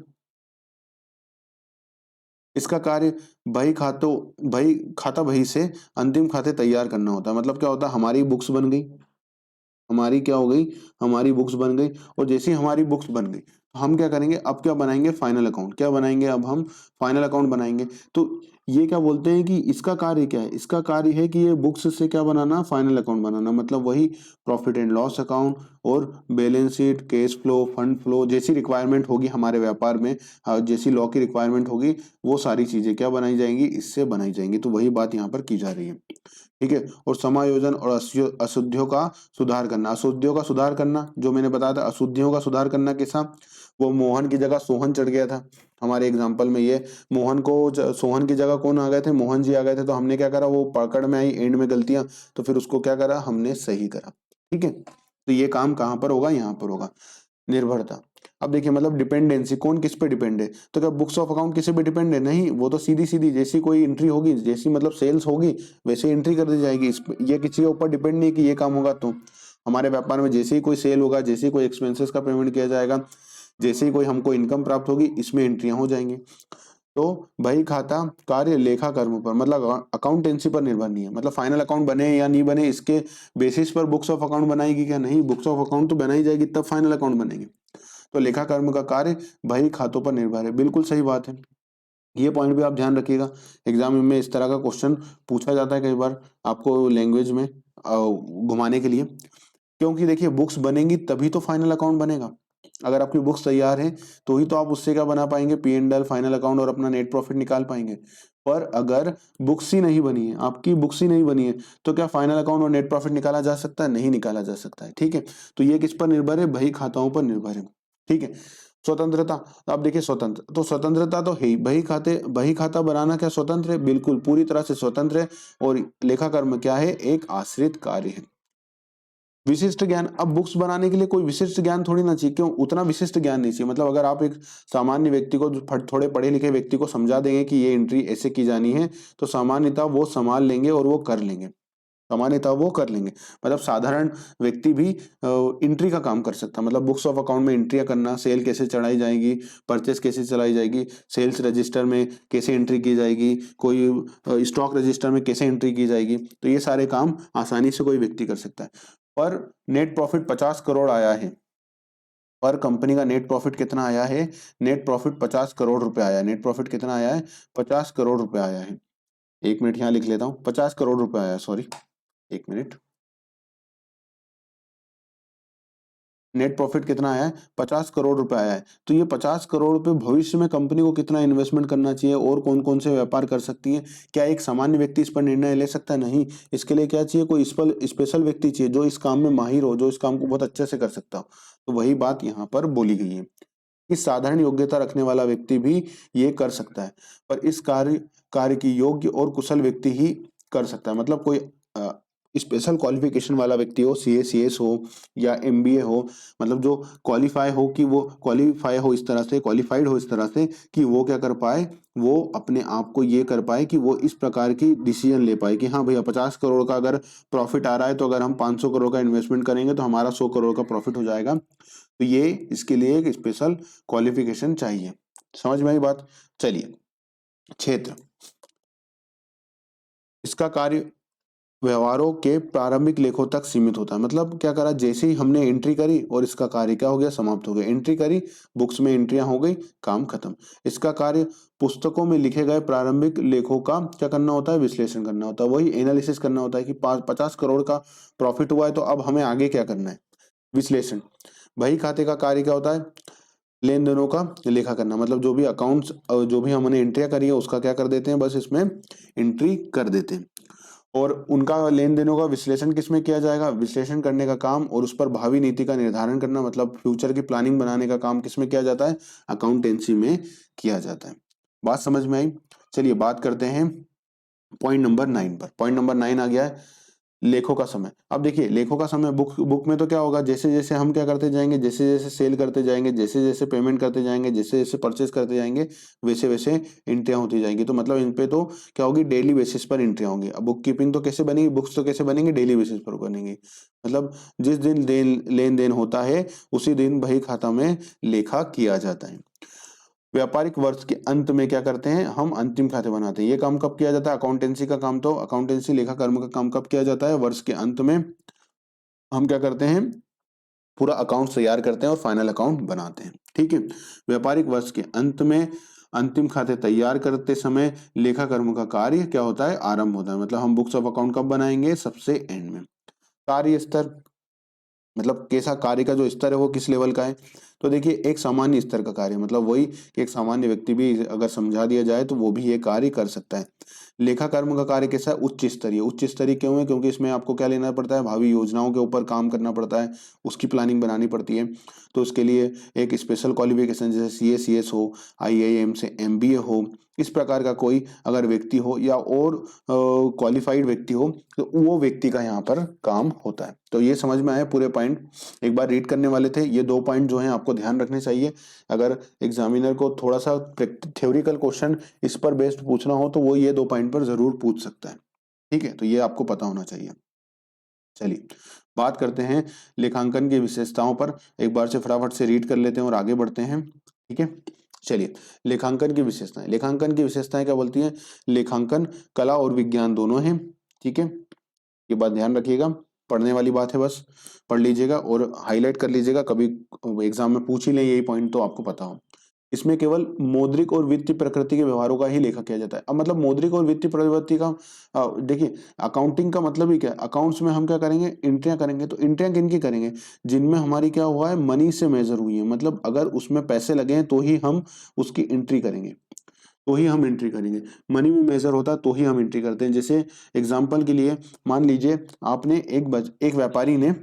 इसका कार्य बही खाता बही से अंतिम खाते तैयार करना होता है। मतलब क्या होता है, हमारी बुक्स बन गई, हमारी क्या हो गई, हमारी बुक्स बन गई, और जैसे ही हमारी बुक्स बन गई तो हम क्या करेंगे, अब क्या बनाएंगे, फाइनल अकाउंट। क्या बनाएंगे, अब हम फाइनल अकाउंट बनाएंगे। तो ये क्या बोलते हैं कि इसका कार्य क्या है, इसका कार्य है कि ये बुक्स से क्या बनाना, फाइनल अकाउंट बनाना। मतलब वही प्रॉफिट एंड लॉस अकाउंट और balance sheet, cash flow, fund flow जैसी रिक्वायरमेंट होगी हमारे व्यापार में, जैसी लॉ की रिक्वायरमेंट होगी, वो सारी चीजें क्या बनाई जाएंगी, इससे बनाई जाएंगी। तो वही बात यहाँ पर की जा रही है। ठीक है, और समायोजन और अशुद्धियों का सुधार करना, अशुद्धियों का सुधार करना, जो मैंने बताया था अशुद्धियों का सुधार करना कैसा, वो मोहन की जगह सोहन चढ़ गया था हमारे एग्जाम्पल में। ये मोहन को सोहन की जगह कौन आ गए थे, मोहन जी आ गए थे, तो हमने क्या करा, वो पकड़ में आई एंड में गलतियां, तो फिर उसको क्या करा, हमने सही करा। ठीक है, तो ये काम कहाँ पर होगा, यहाँ पर होगा। निर्भरता, अब देखिए मतलब डिपेंडेंसी, कौन किस पे डिपेंड है, तो क्या बुक्स ऑफ अकाउंट किसी पे डिपेंड है, नहीं, वो तो सीधी सीधी जैसी कोई एंट्री होगी, जैसी मतलब सेल्स होगी वैसे एंट्री कर दी जाएगी। ये किसी के ऊपर डिपेंड नहीं कि ये काम होगा। तो हमारे व्यापार में जैसे ही कोई सेल होगा, जैसे ही कोई एक्सपेंसेस का पेमेंट किया जाएगा, जैसे ही कोई हमको इनकम प्राप्त होगी, इसमें एंट्रियां हो जाएंगी। तो बही खाता कार्य लेखा कर्म पर, मतलब अकाउंटेंसी पर निर्भर नहीं है। मतलब फाइनल अकाउंट बने या नहीं बने इसके बेसिस पर बुक्स ऑफ अकाउंट बनाएगी क्या, नहीं, बुक्स ऑफ अकाउंट तो बनाई जाएगी तब फाइनल अकाउंट बनेंगे। तो लेखा कर्म का कार्य बही खातों पर निर्भर है, बिल्कुल सही बात है। ये पॉइंट भी आप ध्यान रखिएगा, एग्जाम में इस तरह का क्वेश्चन पूछा जाता है कई बार आपको लैंग्वेज में घुमाने के लिए। क्योंकि देखिए बुक्स बनेंगी तभी तो फाइनल अकाउंट बनेगा। अगर आपकी बुक्स तैयार है तो ही तो आप उससे क्या बना पाएंगे, P and L, final account और अपना नेट प्रॉफिट निकाल पाएंगे। पर अगर बुक्स ही नहीं बनी है, आपकी बुक्स ही नहीं बनी है, तो क्या फाइनल अकाउंट और नेट प्रॉफिट निकाला जा सकता है, नहीं निकाला जा सकता है। ठीक है, तो ये किस पर निर्भर है, बही खाताओं पर निर्भर है। ठीक है, स्वतंत्रता, तो आप देखिए स्वतंत्र, तो स्वतंत्रता तो है ही, बही खाता बनाना क्या स्वतंत्र है, बिल्कुल पूरी तरह से स्वतंत्र है। और लेखा कर्म क्या है, एक आश्रित कार्य है। विशिष्ट ज्ञान, अब बुक्स बनाने के लिए कोई विशिष्ट ज्ञान थोड़ी ना चाहिए, क्यों, उतना विशिष्ट ज्ञान नहीं चाहिए। मतलब अगर आप एक सामान्य व्यक्ति को, थोड़े पढ़े लिखे व्यक्ति को समझा देंगे कि ये एंट्री ऐसे की जानी है, तो सामान्यतः वो संभाल लेंगे और वो कर लेंगे, सामान्यतः वो कर लेंगे। मतलब साधारण व्यक्ति भी एंट्री का काम कर सकता है। मतलब बुक्स ऑफ अकाउंट में एंट्रियां करना, सेल कैसे चढ़ाई जाएगी, परचेस कैसे चलाई जाएगी, सेल्स रजिस्टर में कैसे एंट्री की जाएगी, कोई स्टॉक रजिस्टर में कैसे एंट्री की जाएगी, तो ये सारे काम आसानी से कोई व्यक्ति कर सकता है। पर नेट प्रॉफिट 50 करोड़ आया है, पर कंपनी का नेट प्रॉफिट कितना आया है, नेट प्रॉफिट 50 करोड़ रुपए आया है। नेट प्रॉफिट कितना आया है, 50 करोड़ रुपए आया है। एक मिनट यहाँ लिख लेता हूँ, 50 करोड़ रुपए आया, सॉरी, एक मिनट। नेट प्रॉफिट कितना आया है, 50 करोड़ रुपए आया है। तो ये 50 करोड़ रुपए भविष्य में कंपनी को कितना इन्वेस्टमेंट करना चाहिए और कौन कौन से व्यापार कर सकती है, क्या एक सामान्य व्यक्ति इस पर निर्णय ले सकता है, नहीं। इसके लिए क्या चाहिए, कोई स्पेशल व्यक्ति चाहिए जो इस काम में माहिर हो, जो इस काम को बहुत अच्छे से कर सकता हो। तो वही बात यहाँ पर बोली गई है कि साधारण योग्यता रखने वाला व्यक्ति भी ये कर सकता है, पर इस कार्य की योग्य और कुशल व्यक्ति ही कर सकता है। मतलब कोई स्पेशल क्वालिफिकेशन वाला व्यक्ति हो, सीए सीएस हो या एमबीए हो, मतलब जो क्वालिफाई हो इस तरह से, क्वालिफाइड हो इस तरह से कि वो क्या कर पाए, वो अपने आप को ये कर पाए कि वो इस प्रकार की डिसीजन ले पाए कि हाँ भैया 50 करोड़ का अगर प्रॉफिट आ रहा है, तो अगर हम 500 करोड़ का इन्वेस्टमेंट करेंगे तो हमारा 100 करोड़ का प्रॉफिट हो जाएगा। तो ये इसके लिए एक स्पेशल क्वालिफिकेशन चाहिए। समझ में आई बात। चलिए, क्षेत्र, इसका कार्य व्यवहारों के प्रारंभिक लेखों तक सीमित होता है। मतलब क्या करा, जैसे ही हमने एंट्री करी और इसका कार्य क्या हो गया, समाप्त हो गया। एंट्री करी, बुक्स में एंट्रियां हो गई, काम खत्म। इसका कार्य पुस्तकों में लिखे गए प्रारंभिक लेखों का क्या करना होता है, विश्लेषण करना होता है। वही एनालिसिस करना होता है कि 50 करोड़ का प्रॉफिट हुआ है, तो अब हमें आगे क्या करना है, विश्लेषण। बही खाते का कार्य क्या होता है, लेन देनों का लेखा करना। मतलब जो भी अकाउंट्स, जो भी हमने एंट्रियां करी है उसका क्या कर देते हैं, बस इसमें एंट्री कर देते हैं। और उनका लेन देनों का विश्लेषण किसमें किया जाएगा, विश्लेषण करने का काम और उस पर भावी नीति का निर्धारण करना, मतलब फ्यूचर की प्लानिंग बनाने का काम किसमें किया जाता है, अकाउंटेंसी में किया जाता है। बात समझ में आई। चलिए बात करते हैं पॉइंट नंबर 9 पर। पॉइंट नंबर 9 आ गया है, लेखों का समय। अब देखिए लेखों का समय, बुक में तो क्या होगा, जैसे जैसे हम क्या करते जाएंगे, जैसे जैसे सेल करते जाएंगे, जैसे जैसे पेमेंट करते जाएंगे, जैसे जैसे परचेस करते जाएंगे, वैसे वैसे एंट्रियां होती जाएंगी। तो मतलब इन पे तो क्या होगी, डेली बेसिस पर एंट्रियां होंगी। अब बुक कीपिंग तो कैसे बनेगी, बुक्स तो कैसे बनेंगी, डेली बेसिस पर बनेंगी। मतलब जिस दिन लेन देन होता है उसी दिन बही खाता में लेखा किया जाता है। व्यापारिक वर्ष के अंत में क्या करते हैं, हम अंतिम खाते बनाते हैं। ये काम कब किया जाता है, अकाउंटेंसी का काम, तो अकाउंटेंसी लेखा कर्म का काम कब किया जाता है, वर्ष के अंत में हम क्या करते हैं, पूरा अकाउंट तैयार करते हैं और फाइनल अकाउंट बनाते हैं। ठीक है। व्यापारिक वर्ष के अंत में अंतिम खाते तैयार करते समय लेखा कर्म का कार्य क्या होता है, आरंभ होता है। मतलब हम बुक्स ऑफ अकाउंट कब बनाएंगे, सबसे एंड में। कार्य स्तर, मतलब कैसा कार्य का जो स्तर है वो किस लेवल का है, तो देखिए एक सामान्य स्तर का कार्य, मतलब वही कि एक सामान्य व्यक्ति भी अगर समझा दिया जाए तो वो भी ये कार्य कर सकता है। लेखा कर्म का कार्य कैसा है, उच्च स्तरीय। उच्च स्तरीय क्यों है, क्योंकि इसमें आपको क्या लेना पड़ता है, भावी योजनाओं के ऊपर काम करना पड़ता है, उसकी प्लानिंग बनानी पड़ती है। तो उसके लिए एक स्पेशल क्वालिफिकेशन, जैसे CA CS हो, IIM से MBA हो, इस प्रकार का कोई अगर व्यक्ति हो या और क्वालिफाइड व्यक्ति हो, तो वो व्यक्ति का यहाँ पर काम होता है। तो ये समझ में आया पूरे पॉइंट। एक बार रीड करने वाले थे, ये 2 पॉइंट जो हैं आपको ध्यान रखने चाहिए। अगर एग्जामिनर को थोड़ा सा थ्योरिकल क्वेश्चन इस पर बेस्ड पूछना हो तो वो ये 2 पॉइंट पर जरूर पूछ सकता है। ठीक है, तो ये आपको पता होना चाहिए। चलिए बात करते हैं लेखांकन की विशेषताओं पर। एक बार से फटाफट से रीड कर लेते हैं और आगे बढ़ते हैं। ठीक है, चलिए लेखांकन की विशेषताएं। लेखांकन की विशेषताएं क्या बोलती हैं, लेखांकन कला और विज्ञान दोनों हैं। ठीक है, ये बात ध्यान रखिएगा, पढ़ने वाली बात है, बस पढ़ लीजिएगा और हाईलाइट कर लीजिएगा, कभी एग्जाम में पूछ ही ले यही पॉइंट तो आपको पता हो। इसमें केवल मौद्रिक और वित्तीय प्रकृति के व्यवहारों का ही लेखा किया जाता है। अब मतलब मौद्रिक और वित्तीय प्रवृत्ति का देखिए अकाउंटिंग का मतलब ही क्या है, अकाउंट्स में हम क्या करेंगे, एंट्रियां करेंगे। तो एंट्रियां किन की करेंगे, जिनमें हमारी क्या हुआ है, मनी से मेजर हुई है। मतलब अगर उसमें पैसे लगे हैं तो ही हम उसकी एंट्री करेंगे, तो ही हम एंट्री करेंगे। मनी में मेजर होता है तो ही हम एंट्री करते हैं। जैसे एग्जांपल के लिए मान लीजिए आपने एक व्यापारी ने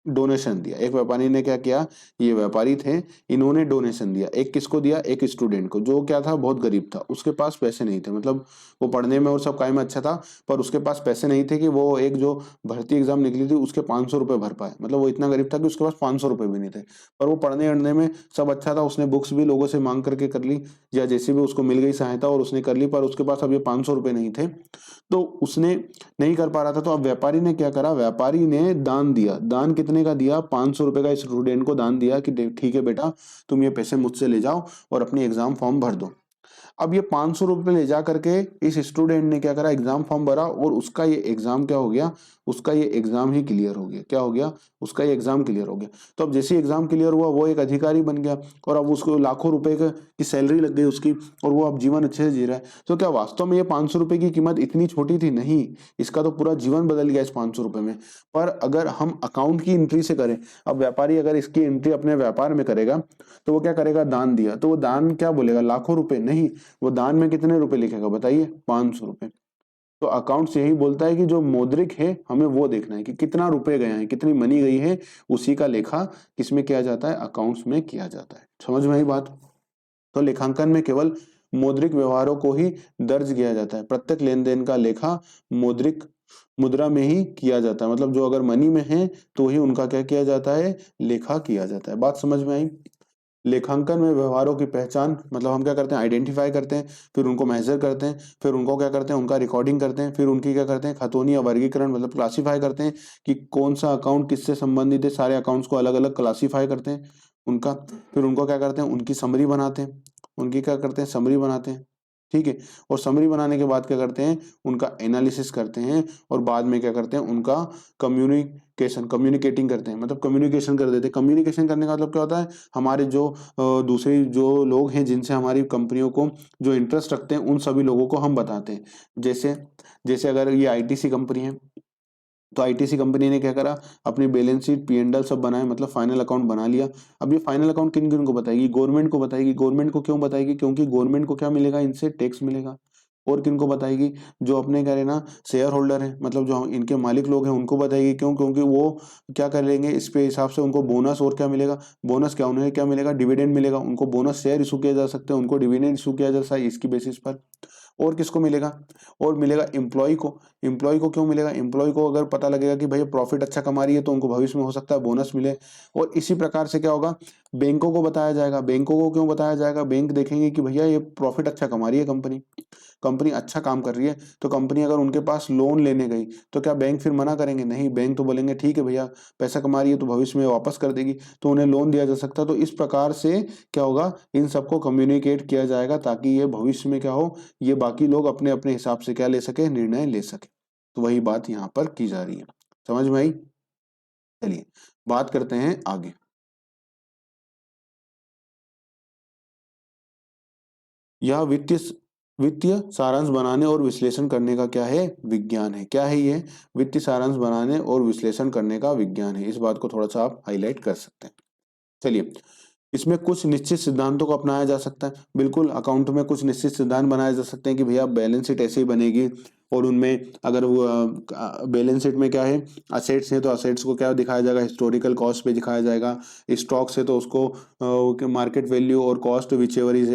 डोनेशन दिया। एक व्यापारी ने क्या किया, ये व्यापारी थे, इन्होंने डोनेशन दिया। एक किसको दिया, एक स्टूडेंट को, जो क्या था, बहुत गरीब था, उसके पास पैसे नहीं थे। मतलब वो पढ़ने में और सब काम में अच्छा था, पर उसके पास पैसे नहीं थे कि वो एक जो भर्ती एग्जाम निकली थी उसके 500 रुपये भर पाए। मतलब वो इतना गरीब था कि उसके पास 500 रुपये भी नहीं थे, पर वो पढ़ने अढ़ने में सब अच्छा था। उसने बुक्स भी लोगों से मांग करके कर ली, या जैसे भी उसको मिल गई सहायता और उसने कर ली, पर उसके पास अब ये 500 रुपये नहीं थे, तो उसने नहीं कर पा रहा था। तो अब व्यापारी ने क्या करा, व्यापारी ने दान दिया। दान कितने का दिया, 500 रुपए का स्टूडेंट को दान दिया कि ठीक है बेटा, तुम ये पैसे मुझसे ले जाओ और अपनी एग्जाम फॉर्म भर दो। अब ये 500 रुपये ले जा करके इस स्टूडेंट ने क्या करा, एग्जाम फॉर्म भरा और उसका ये एग्जाम क्या हो गया, उसका ये एग्जाम ही क्लियर हो गया। क्या हो गया, उसका ये एग्जाम क्लियर हो गया। तो अब जैसे एग्जाम क्लियर हुआ वो एक अधिकारी बन गया और अब उसको लाखों रुपए की सैलरी लग गई उसकी, और वो अब जीवन अच्छे से जी रहा है। तो क्या वास्तव में ये 500 रुपए की कीमत इतनी छोटी थी, नहीं, इसका तो पूरा जीवन बदल गया इस 500 रुपए में। पर अगर हम अकाउंट की एंट्री से करें, अब व्यापारी अगर इसकी एंट्री अपने व्यापार में करेगा तो वो क्या करेगा, दान दिया, तो वो दान क्या बोलेगा, लाखों रुपए, नहीं, वो दान में कितने रुपए लिखेगा बताइए, 500 रुपए। तो अकाउंट्स यही बोलता है कि जो मौद्रिक है हमें वो देखना है कि कितना रुपए गया है, कितनी मनी गई है, उसी का लेखा किसमें किया जाता है, अकाउंट्स में किया जाता है। समझ में आई बात। तो लेखांकन में केवल मौद्रिक व्यवहारों को ही दर्ज किया जाता है। प्रत्येक लेन देन का लेखा मौद्रिक मुद्रा में ही किया जाता है। मतलब जो अगर मनी में है तो ही उनका क्या किया जाता है, लेखा किया जाता है। बात समझ में आई। लेखांकन में व्यवहारों की पहचान, मतलब हम क्या करते हैं, आइडेंटिफाई करते हैं, फिर उनको मेजर करते हैं, फिर उनको क्या करते हैं, उनका रिकॉर्डिंग करते हैं, फिर उनकी क्या करते हैं, खतौनी या वर्गीकरण, मतलब क्लासीफाई करते हैं कि कौन सा अकाउंट किससे संबंधित है। सारे अकाउंट्स को अलग अलग क्लासीफाई करते हैं उनका, फिर उनको क्या करते हैं, उनकी समरी बनाते हैं, उनकी क्या करते हैं, समरी बनाते हैं। ठीक है। और समरी बनाने के बाद क्या करते हैं, उनका एनालिसिस करते हैं और बाद में क्या करते हैं, उनका कम्युनिकेटिंग करते हैं, मतलब कम्युनिकेशन कर देते हैं। कम्युनिकेशन करने का मतलब क्या होता है, हमारे जो दूसरे जो लोग हैं जिनसे हमारी कंपनियों को जो इंटरेस्ट रखते हैं उन सभी लोगों को हम बताते हैं। जैसे जैसे अगर ये आईटीसी कंपनी है तो आईटीसी कंपनी ने क्या करा, अपनी balance sheet P and L सब बनाए, मतलब फाइनल अकाउंट बना लिया। अब ये फाइनल अकाउंट किन किन को बताएगी, गवर्नमेंट को बताएगी। गवर्नमेंट को क्यों बताएगी, क्योंकि गवर्नमेंट को क्या मिलेगा, इनसे टैक्स मिलेगा। और किन को बताएगी, जो अपने कह रहे ना शेयर होल्डर है, मतलब जो इनके मालिक लोग हैं उनको बताएगी। क्यों, क्योंकि वो क्या कर लेंगे, इस पे हिसाब से उनको बोनस और क्या मिलेगा, बोनस क्या, उन्हें क्या मिलेगा, डिविडेंड मिलेगा। उनको बोनस शेयर इशू किया जा सकते हैं, उनको डिविडेंड इशू किया जा सकता है इसकी बेसिस पर। और किसको मिलेगा, और मिलेगा एम्प्लॉय को। एम्प्लॉय को क्यों मिलेगा, एम्प्लॉय को अगर पता लगेगा कि भैया प्रॉफिट अच्छा कमा रही है तो उनको भविष्य में हो सकता है बोनस मिले। और इसी प्रकार से क्या होगा, बैंकों को बताया जाएगा। बैंकों को क्यों बताया जाएगा, बैंक देखेंगे कि भैया ये प्रॉफिट अच्छा कमा रही है कंपनी, कंपनी अच्छा काम कर रही है। तो कंपनी अगर उनके पास लोन लेने गई तो क्या बैंक फिर मना करेंगे, नहीं, बैंक तो बोलेंगे ठीक है भैया पैसा कमा रही है तो भविष्य में वापस कर देगी, तो उन्हें लोन दिया जा सकता है। तो इस प्रकार से क्या होगा, इन सबको कम्युनिकेट किया जाएगा ताकि ये भविष्य में क्या हो, ये बाकी लोग अपने अपने हिसाब से क्या ले सके, निर्णय ले सके। तो वही बात यहाँ पर की जा रही है, समझ में आई। चलिए बात करते हैं आगे। यह वित्तीय सारांश बनाने और विश्लेषण करने का क्या है, विज्ञान है। क्या है ये, वित्तीय सारांश बनाने और विश्लेषण करने का विज्ञान है। इस बात को थोड़ा सा आप हाईलाइट कर सकते हैं। चलिए, इसमें कुछ निश्चित सिद्धांतों को अपनाया जा सकता है। बिल्कुल, अकाउंट में कुछ निश्चित सिद्धांत बनाए जा सकते हैं कि भैया बैलेंस शीट ऐसे ही बनेगी। और उनमें अगर वो बैलेंस शीट में क्या है, असेट्स है तो असेट्स को क्या दिखाया जाएगा, हिस्टोरिकल कॉस्ट पे दिखाया जाएगा। स्टॉक्स है तो उसको मार्केट वैल्यू और cost whichever is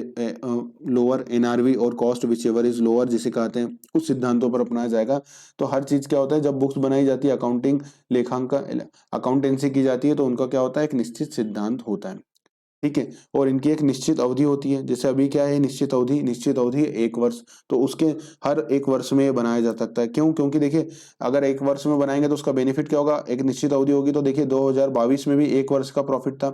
lower, NRV और cost whichever is lower जिसे कहते हैं, उस सिद्धांतों पर अपनाया जाएगा। तो हर चीज क्या होता है, जब बुक्स बनाई जाती है, अकाउंटिंग लेखांकन अकाउंटेंसी की जाती है तो उनका क्या होता है, एक निश्चित सिद्धांत होता है। ठीक है। और इनकी एक निश्चित अवधि होती है, जैसे अभी क्या है, निश्चित अवधि 1 वर्ष। तो उसके हर 1 वर्ष में ये बनाया जा सकता है। क्यों, क्योंकि देखिए अगर 1 वर्ष में बनाएंगे तो उसका बेनिफिट क्या होगा, एक निश्चित अवधि होगी। तो देखिए 2022 में भी 1 वर्ष का प्रॉफिट था,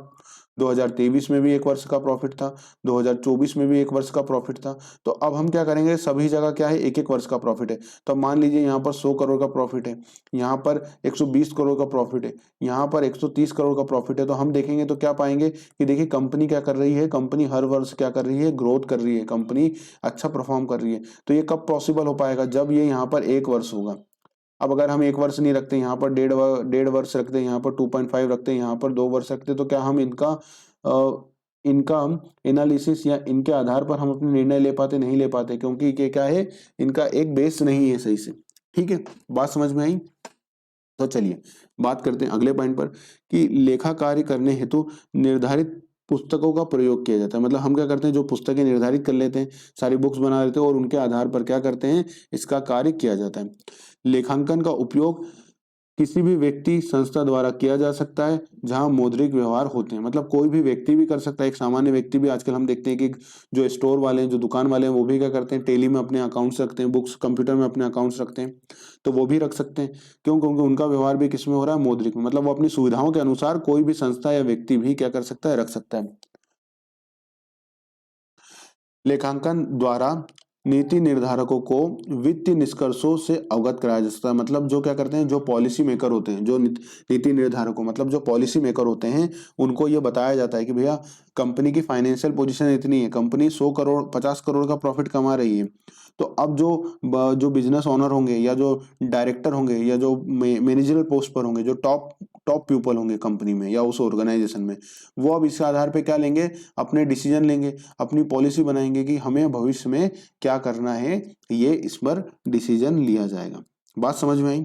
2023 में भी 1 वर्ष का प्रॉफिट था, 2024 में भी 1 वर्ष का प्रॉफिट था। तो अब हम क्या करेंगे, सभी जगह क्या है, एक एक वर्ष का प्रॉफिट है। तो अब मान लीजिए यहाँ पर 100 करोड़ का प्रॉफिट है, यहाँ पर 120 करोड़ का प्रॉफिट है, यहाँ पर 130 करोड़ का प्रॉफिट है। तो हम देखेंगे तो क्या पाएंगे कि देखिए कंपनी क्या कर रही है, कंपनी हर वर्ष क्या कर रही है, ग्रोथ कर रही है, कंपनी अच्छा परफॉर्म कर रही है। तो ये कब पॉसिबल हो पाएगा, जब ये यहाँ पर 1 वर्ष होगा। अब अगर हम 1 वर्ष नहीं रखते, यहाँ पर डेढ़ वर्ष रखते हैं, यहाँ पर 2.5 रखते हैं, यहाँ पर 2 वर्ष रखते हैं, तो क्या हम इनका एनालिसिस या इनके आधार पर हम अपने निर्णय ले पाते, नहीं ले पाते, क्योंकि ये क्या है, इनका एक बेस नहीं है सही से। ठीक है, बात समझ में आई। तो चलिए बात करते हैं अगले पॉइंट पर कि लेखा कार्य करने हेतु निर्धारित पुस्तकों का प्रयोग किया जाता है। मतलब हम क्या करते हैं, जो पुस्तकें निर्धारित कर लेते हैं, सारी बुक्स बना लेते हैं और उनके आधार पर क्या करते हैं, इसका कार्य किया जाता है। लेखांकन का उपयोग किसी भी व्यक्ति संस्था द्वारा किया जा सकता है जहां मौद्रिक व्यवहार होते हैं। मतलब कोई भी व्यक्ति भी कर सकता है, एक सामान्य व्यक्ति भी। आजकल हम देखते हैं कि जो स्टोर वाले हैं, जो दुकान वाले हैं, वो भी क्या करते हैं, टेली में अपने अकाउंट्स रखते हैं, बुक्स कंप्यूटर में अपने अकाउंट्स रखते हैं। तो वो भी रख सकते हैं। क्यों, क्योंकि उनका व्यवहार भी किसमें हो रहा है, मौद्रिक में। मतलब वो अपनी सुविधाओं के अनुसार कोई भी संस्था या व्यक्ति भी क्या कर सकता है, रख सकता है। लेखांकन द्वारा नीति निर्धारकों को वित्तीय निष्कर्षों से अवगत कराया जा सकता है। मतलब जो क्या करते हैं, जो पॉलिसी मेकर होते हैं, जो नीति निर्धारकों मतलब जो पॉलिसी मेकर होते हैं, उनको ये बताया जाता है कि भैया कंपनी की फाइनेंशियल पोजीशन इतनी है, कंपनी 100 करोड़ 50 करोड़ का प्रॉफिट कमा रही है। तो अब जो बिजनेस ओनर होंगे या जो डायरेक्टर होंगे या जो मैनेजरल पोस्ट पर होंगे, जो टॉप टॉप पीपल होंगे कंपनी में या उस ऑर्गेनाइजेशन में, वो अब इसके आधार पे क्या लेंगे, अपने डिसीजन लेंगे, अपनी पॉलिसी बनाएंगे कि हमें भविष्य में क्या करना है, ये इस पर डिसीजन लिया जाएगा। बात समझ में आई।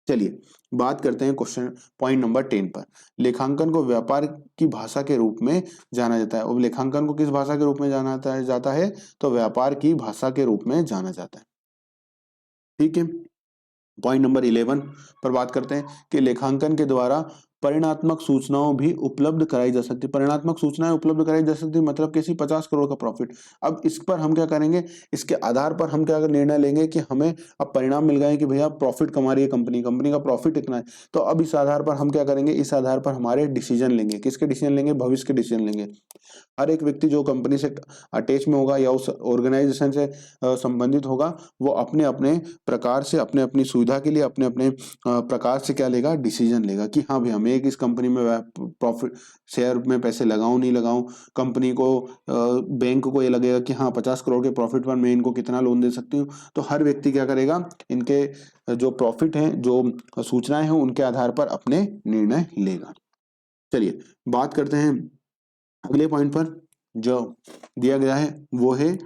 चलिए बात करते हैं क्वेश्चन पॉइंट नंबर 10 पर। लेखांकन को व्यापार की भाषा के रूप में जाना जाता है। और लेखांकन को किस भाषा के रूप में जाना जाता है, तो व्यापार की भाषा के रूप में जाना जाता है। ठीक है, पॉइंट नंबर 11 पर बात करते हैं कि लेखांकन के द्वारा परिणात्मक सूचनाओं भी उपलब्ध कराई जा सकती। परिणात्मक सूचनाएं उपलब्ध कराई जा सकती मतलब कैसी? 50 करोड़ का प्रॉफिट। अब इस पर हम क्या करेंगे, इसके आधार पर हम क्या निर्णय लेंगे कि हमें अब परिणाम मिल गए कि भैया प्रॉफिट कमा रही है कंपनी, कंपनी का प्रॉफिट इतना है। तो अब इस आधार पर हम क्या करेंगे, इस आधार पर हमारे डिसीजन लेंगे। किसके डिसीजन लेंगे? भविष्य के डिसीजन लेंगे। हर एक व्यक्ति जो कंपनी से अटैच में होगा या उस ऑर्गेनाइजेशन से संबंधित होगा, वो अपने अपने प्रकार से, अपने अपनी सुविधा के लिए, अपने अपने प्रकार से क्या लेगा, डिसीजन लेगा कि हाँ भैया मैं एक इस कंपनी में प्रॉफिट शेयर में पैसे लगाऊं नहीं लगाऊं। कंपनी को बैंक को ये लगेगा कि हाँ 50 करोड़ के प्रॉफिट पर मैं इनको कितना लोन दे सकती हूँ। तो हर व्यक्ति क्या करेगा, इनके जो प्रॉफिट हैं, जो सूचनाएं हैं, उनके आधार पर अपने निर्णय लेगा। चलिए बात करते हैं अगले पॉइंट पर। जो दिया गया है वो है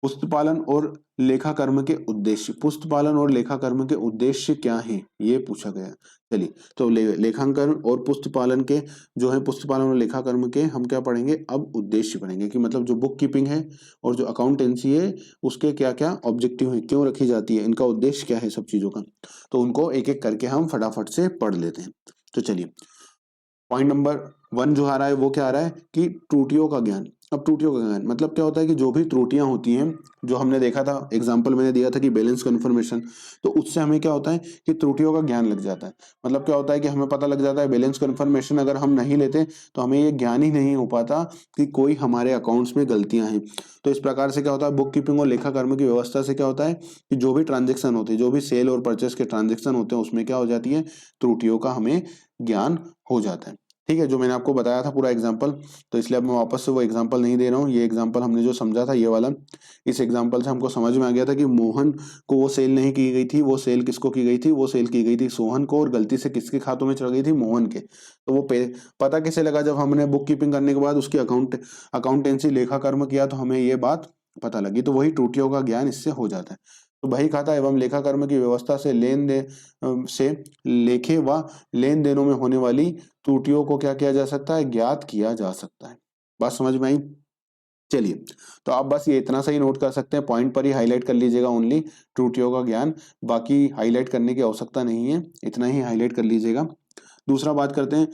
पुस्तपालन और लेखाकर्म के उद्देश्य। पुस्तपालन और लेखाकर्म के उद्देश्य क्या हैं, ये पूछा गया। चलिए तो लेखांकन और पुस्तपालन के जो है, पुस्तपालन और लेखाकर्म के हम क्या पढ़ेंगे, अब उद्देश्य पढ़ेंगे कि मतलब जो बुक कीपिंग है और जो अकाउंटेंसी है उसके क्या क्या ऑब्जेक्टिव है, क्यों रखी जाती है, इनका उद्देश्य क्या है, सब चीजों का। तो उनको एक एक करके हम फटाफट से पढ़ लेते हैं। तो चलिए पॉइंट नंबर 1 जो आ रहा है वो क्या आ रहा है कि त्रुटियों का ज्ञान। अब त्रुटियों का ज्ञान मतलब क्या होता है कि जो भी त्रुटियां होती हैं, जो हमने देखा था, एग्जांपल मैंने दिया था कि बैलेंस कन्फर्मेशन, तो उससे हमें क्या होता है कि त्रुटियों का ज्ञान लग जाता है। मतलब क्या होता है कि हमें पता लग जाता है बैलेंस कन्फर्मेशन अगर हम नहीं लेते तो हमें ये ज्ञान ही नहीं हो पाता कि कोई हमारे अकाउंट्स में गलतियां हैं। तो इस प्रकार से क्या होता है, बुक कीपिंग और लेखाकर्म की व्यवस्था से क्या होता है कि जो भी ट्रांजेक्शन होते हैं, जो भी सेल और परचेस के ट्रांजेक्शन होते हैं, उसमें क्या हो जाती है, त्रुटियों का हमें ज्ञान हो जाता है। ठीक है, जो मैंने आपको बताया था पूरा एग्जाम्पल, तो इसलिए अब मैं वापस से वो एग्जाम्पल नहीं दे रहा हूँ। ये एग्जाम्पल हमने जो समझा था ये वाला, इस एग्जाम्पल से हमको समझ में आ गया था कि मोहन को वो सेल नहीं की गई थी। वो सेल किसको की गई थी? वो सेल की गई थी सोहन को, और गलती से किसके खातों में चढ़ गई थी? मोहन के। तो वो पता कैसे लगा? जब हमने बुक कीपिंग करने के बाद उसकी अकाउंटेंसी लेखाकर्म किया तो हमें ये बात पता लगी। तो वही त्रुटियों का ज्ञान इससे हो जाता है। तो बही खाता एवं लेखाकर्म की व्यवस्था से लेन देन से लेखे व लेन देनों में होने वाली त्रुटियों को क्या किया जा सकता है? ज्ञात किया जा सकता है। बात समझ में आई? चलिए तो आप बस ये इतना सही नोट कर सकते हैं, पॉइंट पर ही हाईलाइट कर लीजिएगा ओनली, त्रुटियों का ज्ञान। बाकी हाईलाइट करने की आवश्यकता नहीं है, इतना ही हाईलाइट कर लीजिएगा। दूसरा बात करते हैं,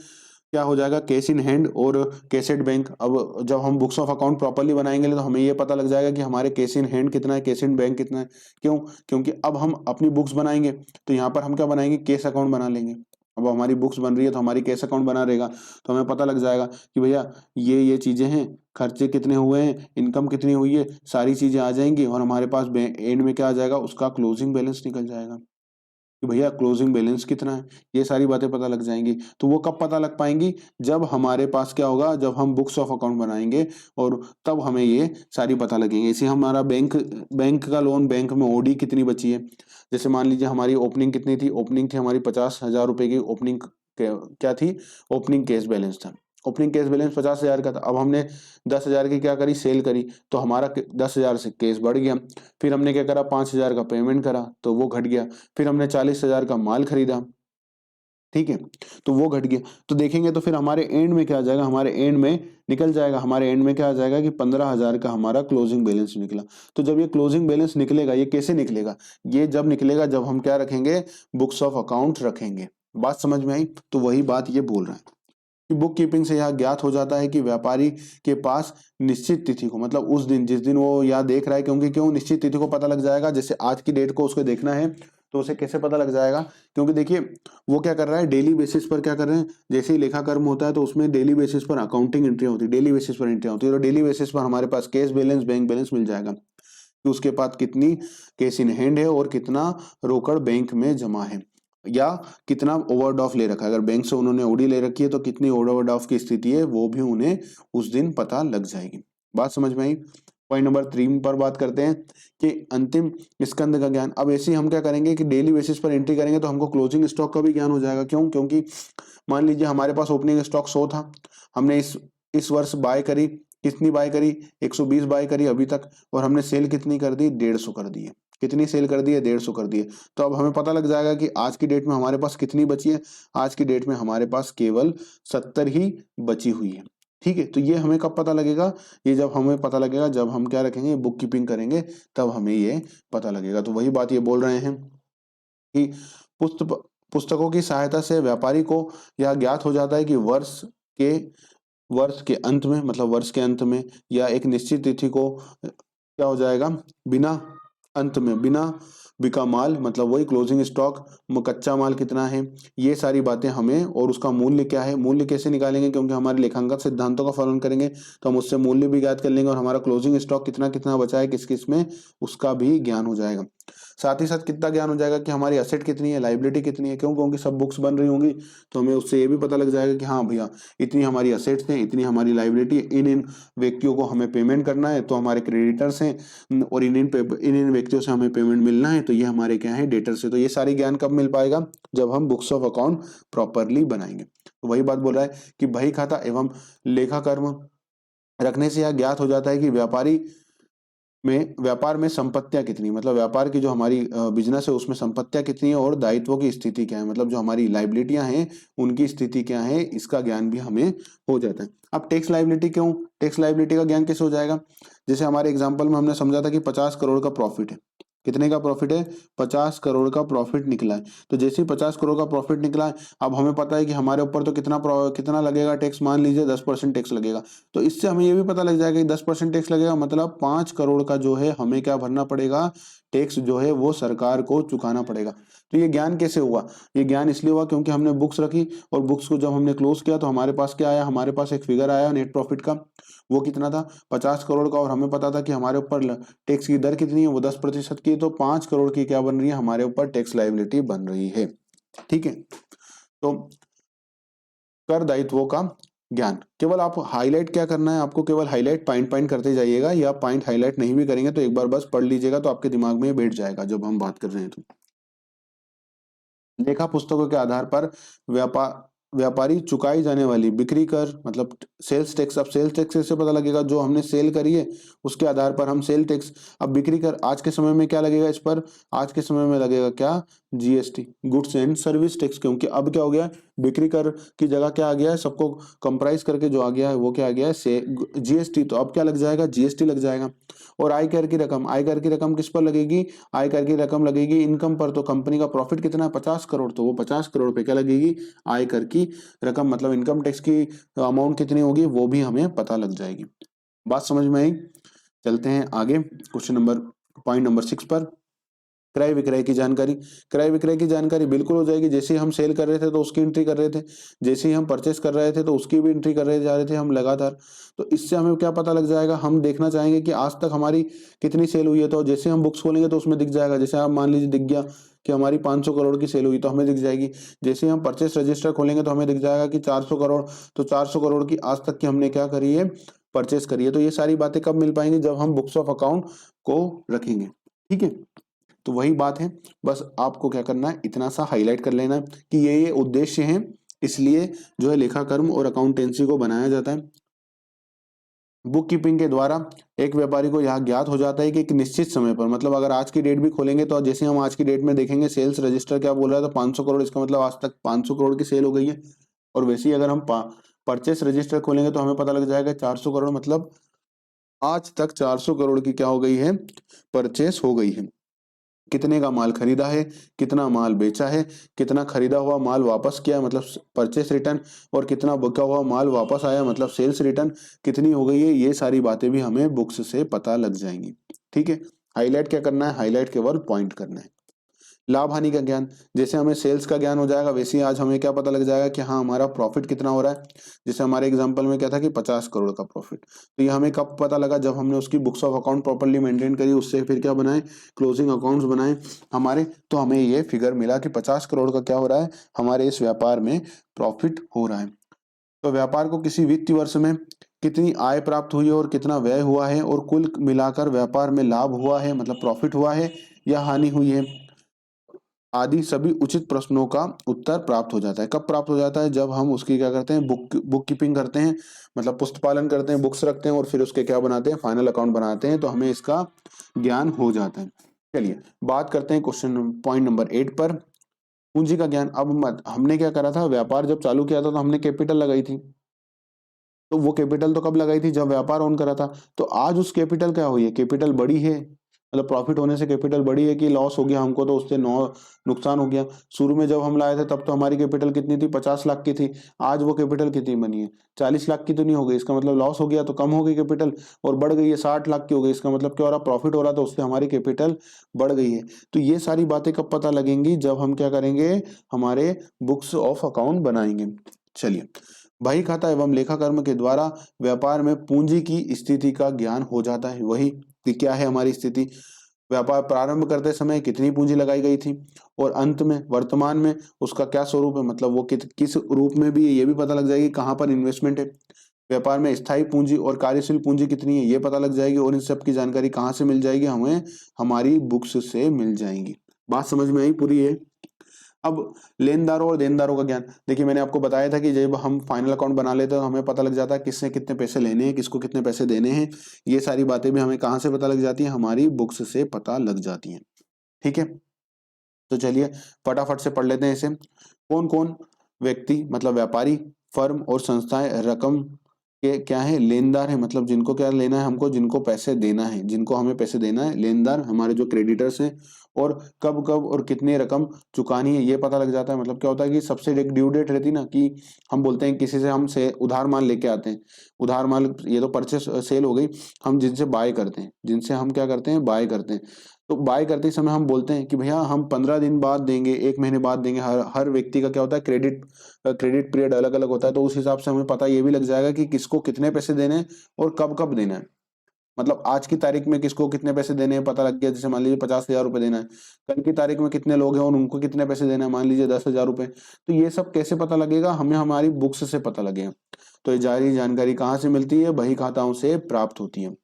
क्या हो जाएगा, कैश इन हैंड और कैसेट बैंक। अब जब हम बुक्स ऑफ अकाउंट प्रॉपर्ली बनाएंगे तो हमें ये पता लग जाएगा कि हमारे कैश इन हैंड कितना है, कैश इन बैंक कितना है। क्यों? क्योंकि अब हम अपनी बुक्स बनाएंगे तो यहाँ पर हम क्या बनाएंगे, कैश अकाउंट बना लेंगे। अब हमारी बुक्स बन रही है तो हमारी कैश अकाउंट बना रहेगा, तो हमें पता लग जाएगा कि भैया ये चीजें हैं, खर्चे कितने हुए हैं, इनकम कितनी हुई है, सारी चीजें आ जाएंगी और हमारे पास एंड में क्या आ जाएगा, उसका क्लोजिंग बैलेंस निकल जाएगा कि भैया क्लोजिंग बैलेंस कितना है। ये सारी बातें पता लग जाएंगी। तो वो कब पता लग पाएंगी? जब हमारे पास क्या होगा, जब हम बुक्स ऑफ अकाउंट बनाएंगे और तब हमें ये सारी पता लगेंगे। इसे हमारा बैंक का लोन, बैंक में ओडी कितनी बची है। जैसे मान लीजिए हमारी ओपनिंग कितनी थी, ओपनिंग थी हमारी 50,000 रुपए की। ओपनिंग क्या थी? ओपनिंग कैश बैलेंस था। ओपनिंग कैश बैलेंस 50,000 का था। अब हमने 10,000 की क्या करी, सेल करी, तो हमारा 10,000 से केस बढ़ गया। फिर हमने क्या करा, 5,000 का पेमेंट करा तो वो घट गया। फिर हमने 40,000 का माल खरीदा, ठीक है, तो वो घट गया। तो देखेंगे तो फिर हमारे एंड में क्या आ जाएगा, हमारे एंड में निकल जाएगा, हमारे एंड में क्या आ जाएगा कि 15,000 का हमारा क्लोजिंग बैलेंस निकला। तो जब ये क्लोजिंग बैलेंस निकलेगा, ये कैसे निकलेगा? ये जब निकलेगा जब हम क्या रखेंगे, बुक्स ऑफ अकाउंट रखेंगे। बात समझ में आई? तो वही बात ये बोल रहा है कि बुक कीपिंग से यह ज्ञात हो जाता है कि व्यापारी के पास निश्चित तिथि को, मतलब उस दिन जिस दिन वो यह देख रहा है, क्योंकि क्यों निश्चित तिथि को पता लग जाएगा, जैसे आज की डेट को उसको देखना है तो उसे कैसे पता लग जाएगा? क्योंकि देखिए वो क्या कर रहा है, डेली बेसिस पर क्या कर रहे हैं, जैसे ही लेखा कर्म होता है तो उसमें डेली बेसिस पर अकाउंटिंग एंट्री होती है, डेली बेसिस पर एंट्री होती है। तो डेली बेसिस पर हमारे पास कैश बैलेंस, बैंक बैलेंस मिल जाएगा कि उसके पास कितनी कैश इन हैंड है और कितना रोकड़ बैंक में जमा है, या कितना ओवरड्राफ्ट ले रखा है। अगर बैंक से उन्होंने ओडी ले रखी है तो कितनी ओवरड्राफ्ट की स्थिति है वो भी उन्हें उस दिन पता लग जाएगी। बात समझ में आई? पॉइंट नंबर 3 पर बात करते हैं कि अंतिम स्कंद का ज्ञान। अब ऐसे ही हम क्या करेंगे कि डेली बेसिस पर एंट्री करेंगे तो हमको क्लोजिंग स्टॉक का भी ज्ञान हो जाएगा। क्यों? क्योंकि मान लीजिए हमारे पास ओपनिंग स्टॉक 100 था, हमने इस वर्ष बाय करी, कितनी बाय करी, 120 बाय करी अभी तक, और हमने सेल कितनी कर दी, 150 कर दी है। कितनी सेल कर दी है, 150 कर दी है। तो अब हमें पता लग जाएगा कि आज की डेट में हमारे पास कितनी बची है। आज की डेट में हमारे पास केवल 70 ही बची हुई है। ठीक है, तो ये हमें कब पता लगेगा? ये जब हमें पता लगेगा जब हम क्या रखेंगे, बुक कीपिंग करेंगे, तब हमें ये पता लगेगा। तो वही बात ये बोल रहे हैं कि पुस्त पुस्तकों की सहायता से व्यापारी को यह ज्ञात हो जाता है कि वर्ष के अंत में, मतलब वर्ष के अंत में या एक निश्चित तिथि को क्या हो जाएगा, बिना अंत में बिना बिका माल, मतलब वही क्लोजिंग स्टॉक, कच्चा माल कितना है, ये सारी बातें हमें, और उसका मूल्य क्या है, मूल्य कैसे निकालेंगे, क्योंकि हमारे लेखांकन सिद्धांतों का पालन करेंगे तो हम उससे मूल्य भी ज्ञात कर लेंगे, और हमारा क्लोजिंग स्टॉक कितना कितना बचा है किस किस में, उसका भी ज्ञान हो जाएगा। साथ ही साथ कितना ज्ञान हो जाएगा कि हमारी असेट कितनी है, लाइबिलिटी कितनी है, क्यों, क्योंकि सब बुक्स बन रही होंगी तो हमें उससे ये भी पता लग जाएगा कि हाँ भैया इतनी हमारी असेट्स हैं, इतनी हमारी लाइबिलिटी, इन इन व्यक्तियों को हमें पेमेंट करना है तो हमारे क्रेडिटर्स हैं, और इन इन व्यक्तियों से हमें पेमेंट मिलना है तो ये हमारे क्या है, डेटर्स है। तो ये सारी ज्ञान कब मिल पाएगा, जब हम बुक्स ऑफ अकाउंट प्रॉपरली बनाएंगे। तो वही बात बोल रहा है कि बही खाता एवं लेखा कर्म रखने से यह ज्ञात हो जाता है कि व्यापार में संपत्तियां कितनी, मतलब व्यापार की जो हमारी बिजनेस है उसमें संपत्तियां कितनी है, और दायित्वों की स्थिति क्या है, मतलब जो हमारी लाइबिलिटियां हैं उनकी स्थिति क्या है, इसका ज्ञान भी हमें हो जाता है। अब टैक्स लाइबिलिटी क्यों, टैक्स लाइबिलिटी का ज्ञान कैसे हो जाएगा, जैसे हमारे एग्जाम्पल में हमने समझा था कि 50 करोड़ का प्रॉफिट है। कितने का प्रॉफिट है, 50 करोड़ का प्रॉफिट निकला है। तो जैसे ही 50 करोड़ का प्रॉफिट निकला है, अब हमें पता है कि हमारे ऊपर तो कितना लगेगा टैक्स, मान लीजिए 10% टैक्स लगेगा। तो इससे हमें ये भी पता लग जाएगा कि 10% टैक्स लगेगा, मतलब 5 करोड़ का जो है हमें क्या भरना पड़ेगा, टैक्स जो है वो सरकार को चुकाना पड़ेगा। तो ये ज्ञान कैसे हुआ, ये ज्ञान इसलिए हुआ क्योंकि हमने बुक्स रखी, और बुक्स को जब हमने क्लोज किया तो हमारे पास क्या आया, हमारे पास एक फिगर आया नेट प्रॉफिट का, वो कितना था, 50 करोड़ का, और हमें पता था कि हमारे ऊपर टैक्स की दर कितनी है, वो 10% की है, तो 5 करोड़ की क्या बन रही है, हमारे ऊपर टैक्स लायबिलिटी बन रही है। ठीक है, तो कर दायित्वों का ज्ञान केवल आप हाईलाइट क्या करना है, आपको केवल हाईलाइट पॉइंट जाइएगा, जाइएगा, या पॉइंट हाईलाइट नहीं भी करेंगे तो एक बार बस पढ़ लीजिएगा तो आपके दिमाग में बैठ जाएगा जब हम बात कर रहे हैं। तो लेखा पुस्तकों के आधार पर व्यापारी चुकाई जाने वाली बिक्री कर, मतलब सेल्स टैक्स, अब सेल्स टैक्स कैसे पता लगेगा, जो हमने सेल करी है उसके आधार पर हम सेल टैक्स, अब बिक्री कर आज के समय में क्या लगेगा इस पर, आज के समय में लगेगा क्या, GST, goods and service tax, क्योंकि अब क्या हो गया, बिक्री कर की जगह क्या आ गया है, सबको कंप्राइज करके जो आ गया है वो क्या आ गया है, से जीएसटी, तो अब क्या लग जाएगा, जीएसटी लग जाएगा। और आयकर की रकम, आयकर की रकम किस पर लगेगी, आयकर की रकम लगेगी इनकम पर, तो कंपनी का प्रॉफिट कितना है, 50 करोड़, तो वो 50 करोड़ पे क्या लगेगी, आयकर की रकम, मतलब इनकम टैक्स की अमाउंट कितनी होगी वो भी हमें पता लग जाएगी। बात समझ में आई, चलते हैं आगे क्वेश्चन नंबर, पॉइंट नंबर 6 पर, क्रय विक्रय की जानकारी। क्रय विक्रय की जानकारी बिल्कुल हो जाएगी, जैसे ही हम सेल कर रहे थे तो उसकी एंट्री कर रहे थे, जैसे ही हम परचेस कर रहे थे तो उसकी भी एंट्री कर रहे जा रहे थे हम लगातार। तो इससे हमें क्या पता लग जाएगा, हम देखना चाहेंगे कि आज तक हमारी कितनी सेल हुई है, तो जैसे हम बुक्स खोलेंगे तो उसमें दिख जाएगा, जैसे आप मान लीजिए दिख गया कि हमारी 500 करोड़ की सेल हुई तो हमें दिख जाएगी, जैसे ही हम परचेस रजिस्टर खोलेंगे तो हमें दिख जाएगा कि 400 करोड़, तो 400 करोड़ की आज तक की हमने क्या करी है, परचेस करी है। तो ये सारी बातें कब मिल पाएंगी, जब हम बुक्स ऑफ अकाउंट को रखेंगे। ठीक है, तो वही बात है, बस आपको क्या करना है, इतना सा हाईलाइट कर लेना है कि ये उद्देश्य हैं, इसलिए जो है लेखा कर्म और अकाउंटेंसी को बनाया जाता है। बुक कीपिंग के द्वारा एक व्यापारी को यह ज्ञात हो जाता है कि एक निश्चित समय पर, मतलब अगर आज की डेट भी खोलेंगे तो जैसे हम आज की डेट में देखेंगे सेल्स रजिस्टर क्या बोल रहा था, 500 करोड़, इसका मतलब आज तक 500 करोड़ की सेल हो गई है। और वैसे ही अगर हम परचेस रजिस्टर खोलेंगे तो हमें पता लग जाएगा 400 करोड़, मतलब आज तक 400 करोड़ की क्या हो गई है, परचेस हो गई है। कितने का माल खरीदा है, कितना माल बेचा है, कितना खरीदा हुआ माल वापस किया है, मतलब परचेस रिटर्न, और कितना बिका हुआ माल वापस आया मतलब सेल्स रिटर्न कितनी हो गई है, ये सारी बातें भी हमें बुक्स से पता लग जाएंगी। ठीक है, हाईलाइट क्या करना है, हाईलाइट केवल पॉइंट करना है। लाभ हानि का ज्ञान, जैसे हमें सेल्स का ज्ञान हो जाएगा वैसे ही आज हमें क्या पता लग जाएगा कि हाँ हमारा प्रॉफिट कितना हो रहा है। जैसे हमारे एग्जांपल में क्या था कि 50 करोड़ का प्रॉफिट, तो ये हमें कब पता लगा, जब हमने उसकी books of account properly maintain करी, उससे फिर क्या बनाए, क्लोजिंग अकाउंट्स बनाए हमारे, तो हमें ये फिगर मिला कि 50 करोड़ का क्या हो रहा है, हमारे इस व्यापार में प्रॉफिट हो रहा है। तो व्यापार को किसी वित्तीय वर्ष में कितनी आय प्राप्त हुई है और कितना व्यय हुआ है, और कुल मिलाकर व्यापार में लाभ हुआ है मतलब प्रॉफिट हुआ है या हानि हुई है, आदि सभी उचित प्रश्नों का उत्तर प्राप्त हो जाता है। कब प्राप्त हो जाता है, जब हम उसकी क्या करते हैं, बुक कीपिंग करते हैं, मतलब पुस्त पालन करते हैं, बुक्स रखते हैं और फिर उसके क्या बनाते हैं, फाइनल अकाउंट बनाते हैं, तो हमें इसका ज्ञान हो जाता है। चलिए बात करते हैं क्वेश्चन पॉइंट नंबर 8 पर, पूंजी का ज्ञान। अब हमने क्या करा था, व्यापार जब चालू किया था तो हमने कैपिटल लगाई थी, तो वो कैपिटल तो कब लगाई थी, जब व्यापार ऑन करा था। तो आज उस कैपिटल क्या हुई है, कैपिटल बड़ी है मतलब प्रॉफिट होने से कैपिटल बढ़ी है कि लॉस हो गया हमको, तो उससे नुकसान हो गया। शुरू में जब हम लाए थे तब तो हमारी कैपिटल कितनी थी, 50 लाख की थी। आज वो कैपिटल कितनी बनी है, 40 लाख की तो नहीं हो गई, इसका मतलब लॉस हो गया तो कम हो गई कैपिटल, और बढ़ गई है 60 लाख की हो गई, इसका मतलब क्या हो रहा, प्रॉफिट हो रहा, तो उससे हमारी कैपिटल बढ़ गई है। तो ये सारी बातें कब पता लगेंगी, जब हम क्या करेंगे, हमारे बुक्स ऑफ अकाउंट बनाएंगे। चलिए, बही खाता एवं लेखा कर्म के द्वारा व्यापार में पूंजी की स्थिति का ज्ञान हो जाता है। वही कि क्या है हमारी स्थिति, व्यापार प्रारंभ करते समय कितनी पूंजी लगाई गई थी, और अंत में वर्तमान में उसका क्या स्वरूप है, मतलब वो किस रूप में भी है, ये भी पता लग जाएगी, कहाँ पर इन्वेस्टमेंट है। व्यापार में स्थायी पूंजी और कार्यशील पूंजी कितनी है ये पता लग जाएगी, और इन सब की जानकारी कहाँ से मिल जाएगी, हमें हमारी बुक्स से मिल जाएंगी। बात समझ में आई पूरी है। अब लेनदारों और देनदारों का ज्ञान, देखिए मैंने आपको बताया था कि जब हम फाइनल अकाउंट बना लेते हैं तो हमें पता लग जाता है किससे कितने पैसे लेने हैं, किसको कितने पैसे देने हैं। ये सारी बातें भी हमें कहाँ से पता लग जाती हैं, हमारी बुक्स से पता लग जाती हैं। ठीक है, तो चलिए फटाफट से पढ़ लेते हैं इसे। कौन कौन व्यक्ति, मतलब व्यापारी, फर्म और संस्थाएं रकम के क्या है, लेनदार है, मतलब जिनको क्या लेना है हमको, जिनको पैसे देना है, जिनको हमें पैसे देना है, लेनदार हमारे जो क्रेडिटर्स हैं। और कब कब और कितनी रकम चुकानी है ये पता लग जाता है। मतलब क्या होता है कि सबसे एक ड्यू डेट रहती है ना, कि हम बोलते हैं किसी से हम से उधार माल लेके आते हैं, उधार माल, ये तो परचेस सेल हो गई, हम जिनसे बाय करते हैं, जिनसे हम क्या करते हैं, बाय करते हैं। तो बाय करते समय हम बोलते हैं कि भैया हम 15 दिन बाद देंगे, 1 महीने बाद देंगे। हर हर व्यक्ति का क्या होता है, क्रेडिट पीरियड अलग अलग होता है, तो उस हिसाब से हमें पता ये भी लग जाएगा कि किसको कितने पैसे देने हैं और कब कब देना है। मतलब आज की तारीख में किसको कितने पैसे देने हैं पता लग गया, जैसे मान लीजिए 50,000 रुपए देना है, कल की तारीख में कितने लोग हैं और उनको कितने पैसे देना है, मान लीजिए 10,000 रुपए। तो ये सब कैसे पता लगेगा, हमें हमारी बुक्स से पता लगेगा। तो ये जारी जानकारी कहाँ से मिलती है, बही खाताओं से प्राप्त होती है।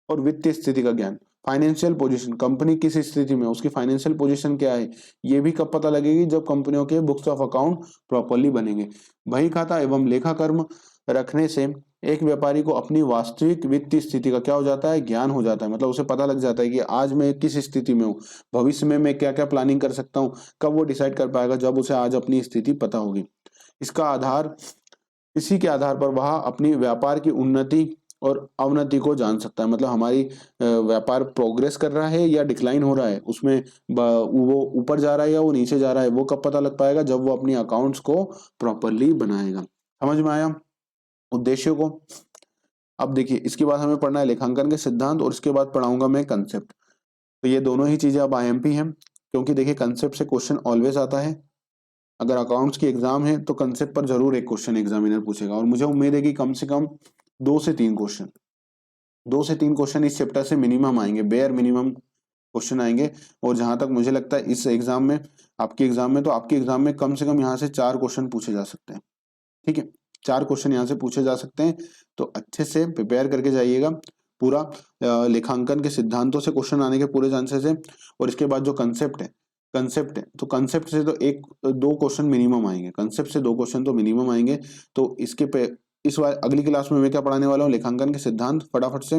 और वित्तीय स्थिति का ज्ञान, फाइनेंशियल पोजीशन, कंपनी किस स्थिति में है, उसकी फाइनेंशियल पोजीशन क्या है, ये भी कब पता लगेगी, जब कंपनियों के बुक्स ऑफ अकाउंट प्रॉपरली बनेंगे। बही खाता एवं लेखा कर्म रखने से एक व्यापारी को अपनी वास्तविक वित्तीय स्थिति का क्या हो जाता है, ज्ञान हो जाता है। मतलब उसे पता लग जाता है कि आज मैं किस स्थिति में हूँ, भविष्य में मैं क्या क्या प्लानिंग कर सकता हूँ। कब वो डिसाइड कर पाएगा, जब उसे आज अपनी स्थिति पता होगी। इसका आधार, इसी के आधार पर वह अपनी व्यापार की उन्नति और अवनति को जान सकता है। मतलब हमारी व्यापार प्रोग्रेस कर रहा है या डिक्लाइन हो रहा है, उसमें वो ऊपर जा रहा है या वो नीचे जा रहा है, वो कब पता लग पाएगा, जब वो अपनी अकाउंट्स को प्रॉपरली बनाएगा। समझ में आया उद्देश्य को। अब देखिए इसके बाद हमें पढ़ना है लेखांकन के सिद्धांत, और इसके बाद पढ़ाऊंगा मैं कंसेप्ट। तो ये दोनों ही चीजें अब आईएमपी हैं, क्योंकि देखिए कंसेप्ट से क्वेश्चन ऑलवेज आता है। अगर अकाउंट्स की एग्जाम है तो कंसेप्ट पर जरूर एक क्वेश्चन एग्जामिनर पूछेगा, और मुझे उम्मीद है कि कम से कम 2 से 3 क्वेश्चन, 2 से 3 क्वेश्चन इस चैप्टर से मिनिमम आएंगे, बेयर मिनिमम क्वेश्चन आएंगे। और जहां तक मुझे लगता है इस एग्जाम में, आपकी एग्जाम में, तो आपकी एग्जाम में कम से कम यहाँ से 4 क्वेश्चन पूछे जा सकते हैं। ठीक है, 4 क्वेश्चन यहाँ से पूछे जा सकते हैं, तो अच्छे से प्रिपेयर करके जाइएगा। पूरा लेखांकन के सिद्धांतों से क्वेश्चन आने के पूरे चांसेस है। और इसके बाद जो कंसेप्ट है तो कंसेप्ट से तो 1-2 क्वेश्चन मिनिमम आएंगे, कंसेप्ट से 2 क्वेश्चन तो मिनिमम आएंगे। तो इसके पे इस बार अगली क्लास में मैं क्या पढ़ाने वाला हूँ, लेखांकन के सिद्धांत फटाफट से।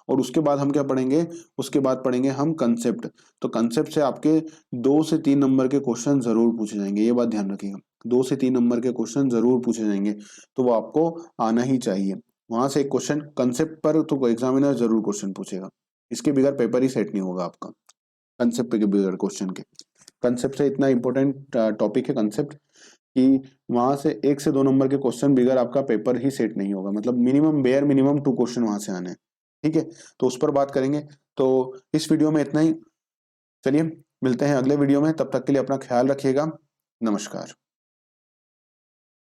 और उसके बाद हम क्या पढ़ेंगे, उसके बाद पढ़ेंगे हम कंसेप्ट। तो कंसेप्ट से आपके 2 से 3 नंबर के क्वेश्चन जरूर पूछे जाएंगे, ये बात ध्यान रखिएगा। 2 से 3 नंबर के क्वेश्चन जरूर पूछे जाएंगे, तो वो आपको आना ही चाहिए। वहां से एक क्वेश्चन कंसेप्ट पर तो एग्जामिनर जरूर क्वेश्चन पूछेगा, इसके बगैर पेपर ही सेट नहीं होगा आपका, कंसेप्ट के बगैर क्वेश्चन के। कंसेप्ट से इतना इंपॉर्टेंट टॉपिक है कंसेप्ट, कि वहां से 1 से 2 नंबर के क्वेश्चन बगैर आपका पेपर ही सेट नहीं होगा। मतलब मिनिमम बेयर मिनिमम 2 क्वेश्चन वहां से आने हैं। ठीक है, तो उस पर बात करेंगे। तो इस वीडियो में इतना ही, चलिए मिलते हैं अगले वीडियो में, तब तक के लिए अपना ख्याल रखिएगा। नमस्कार।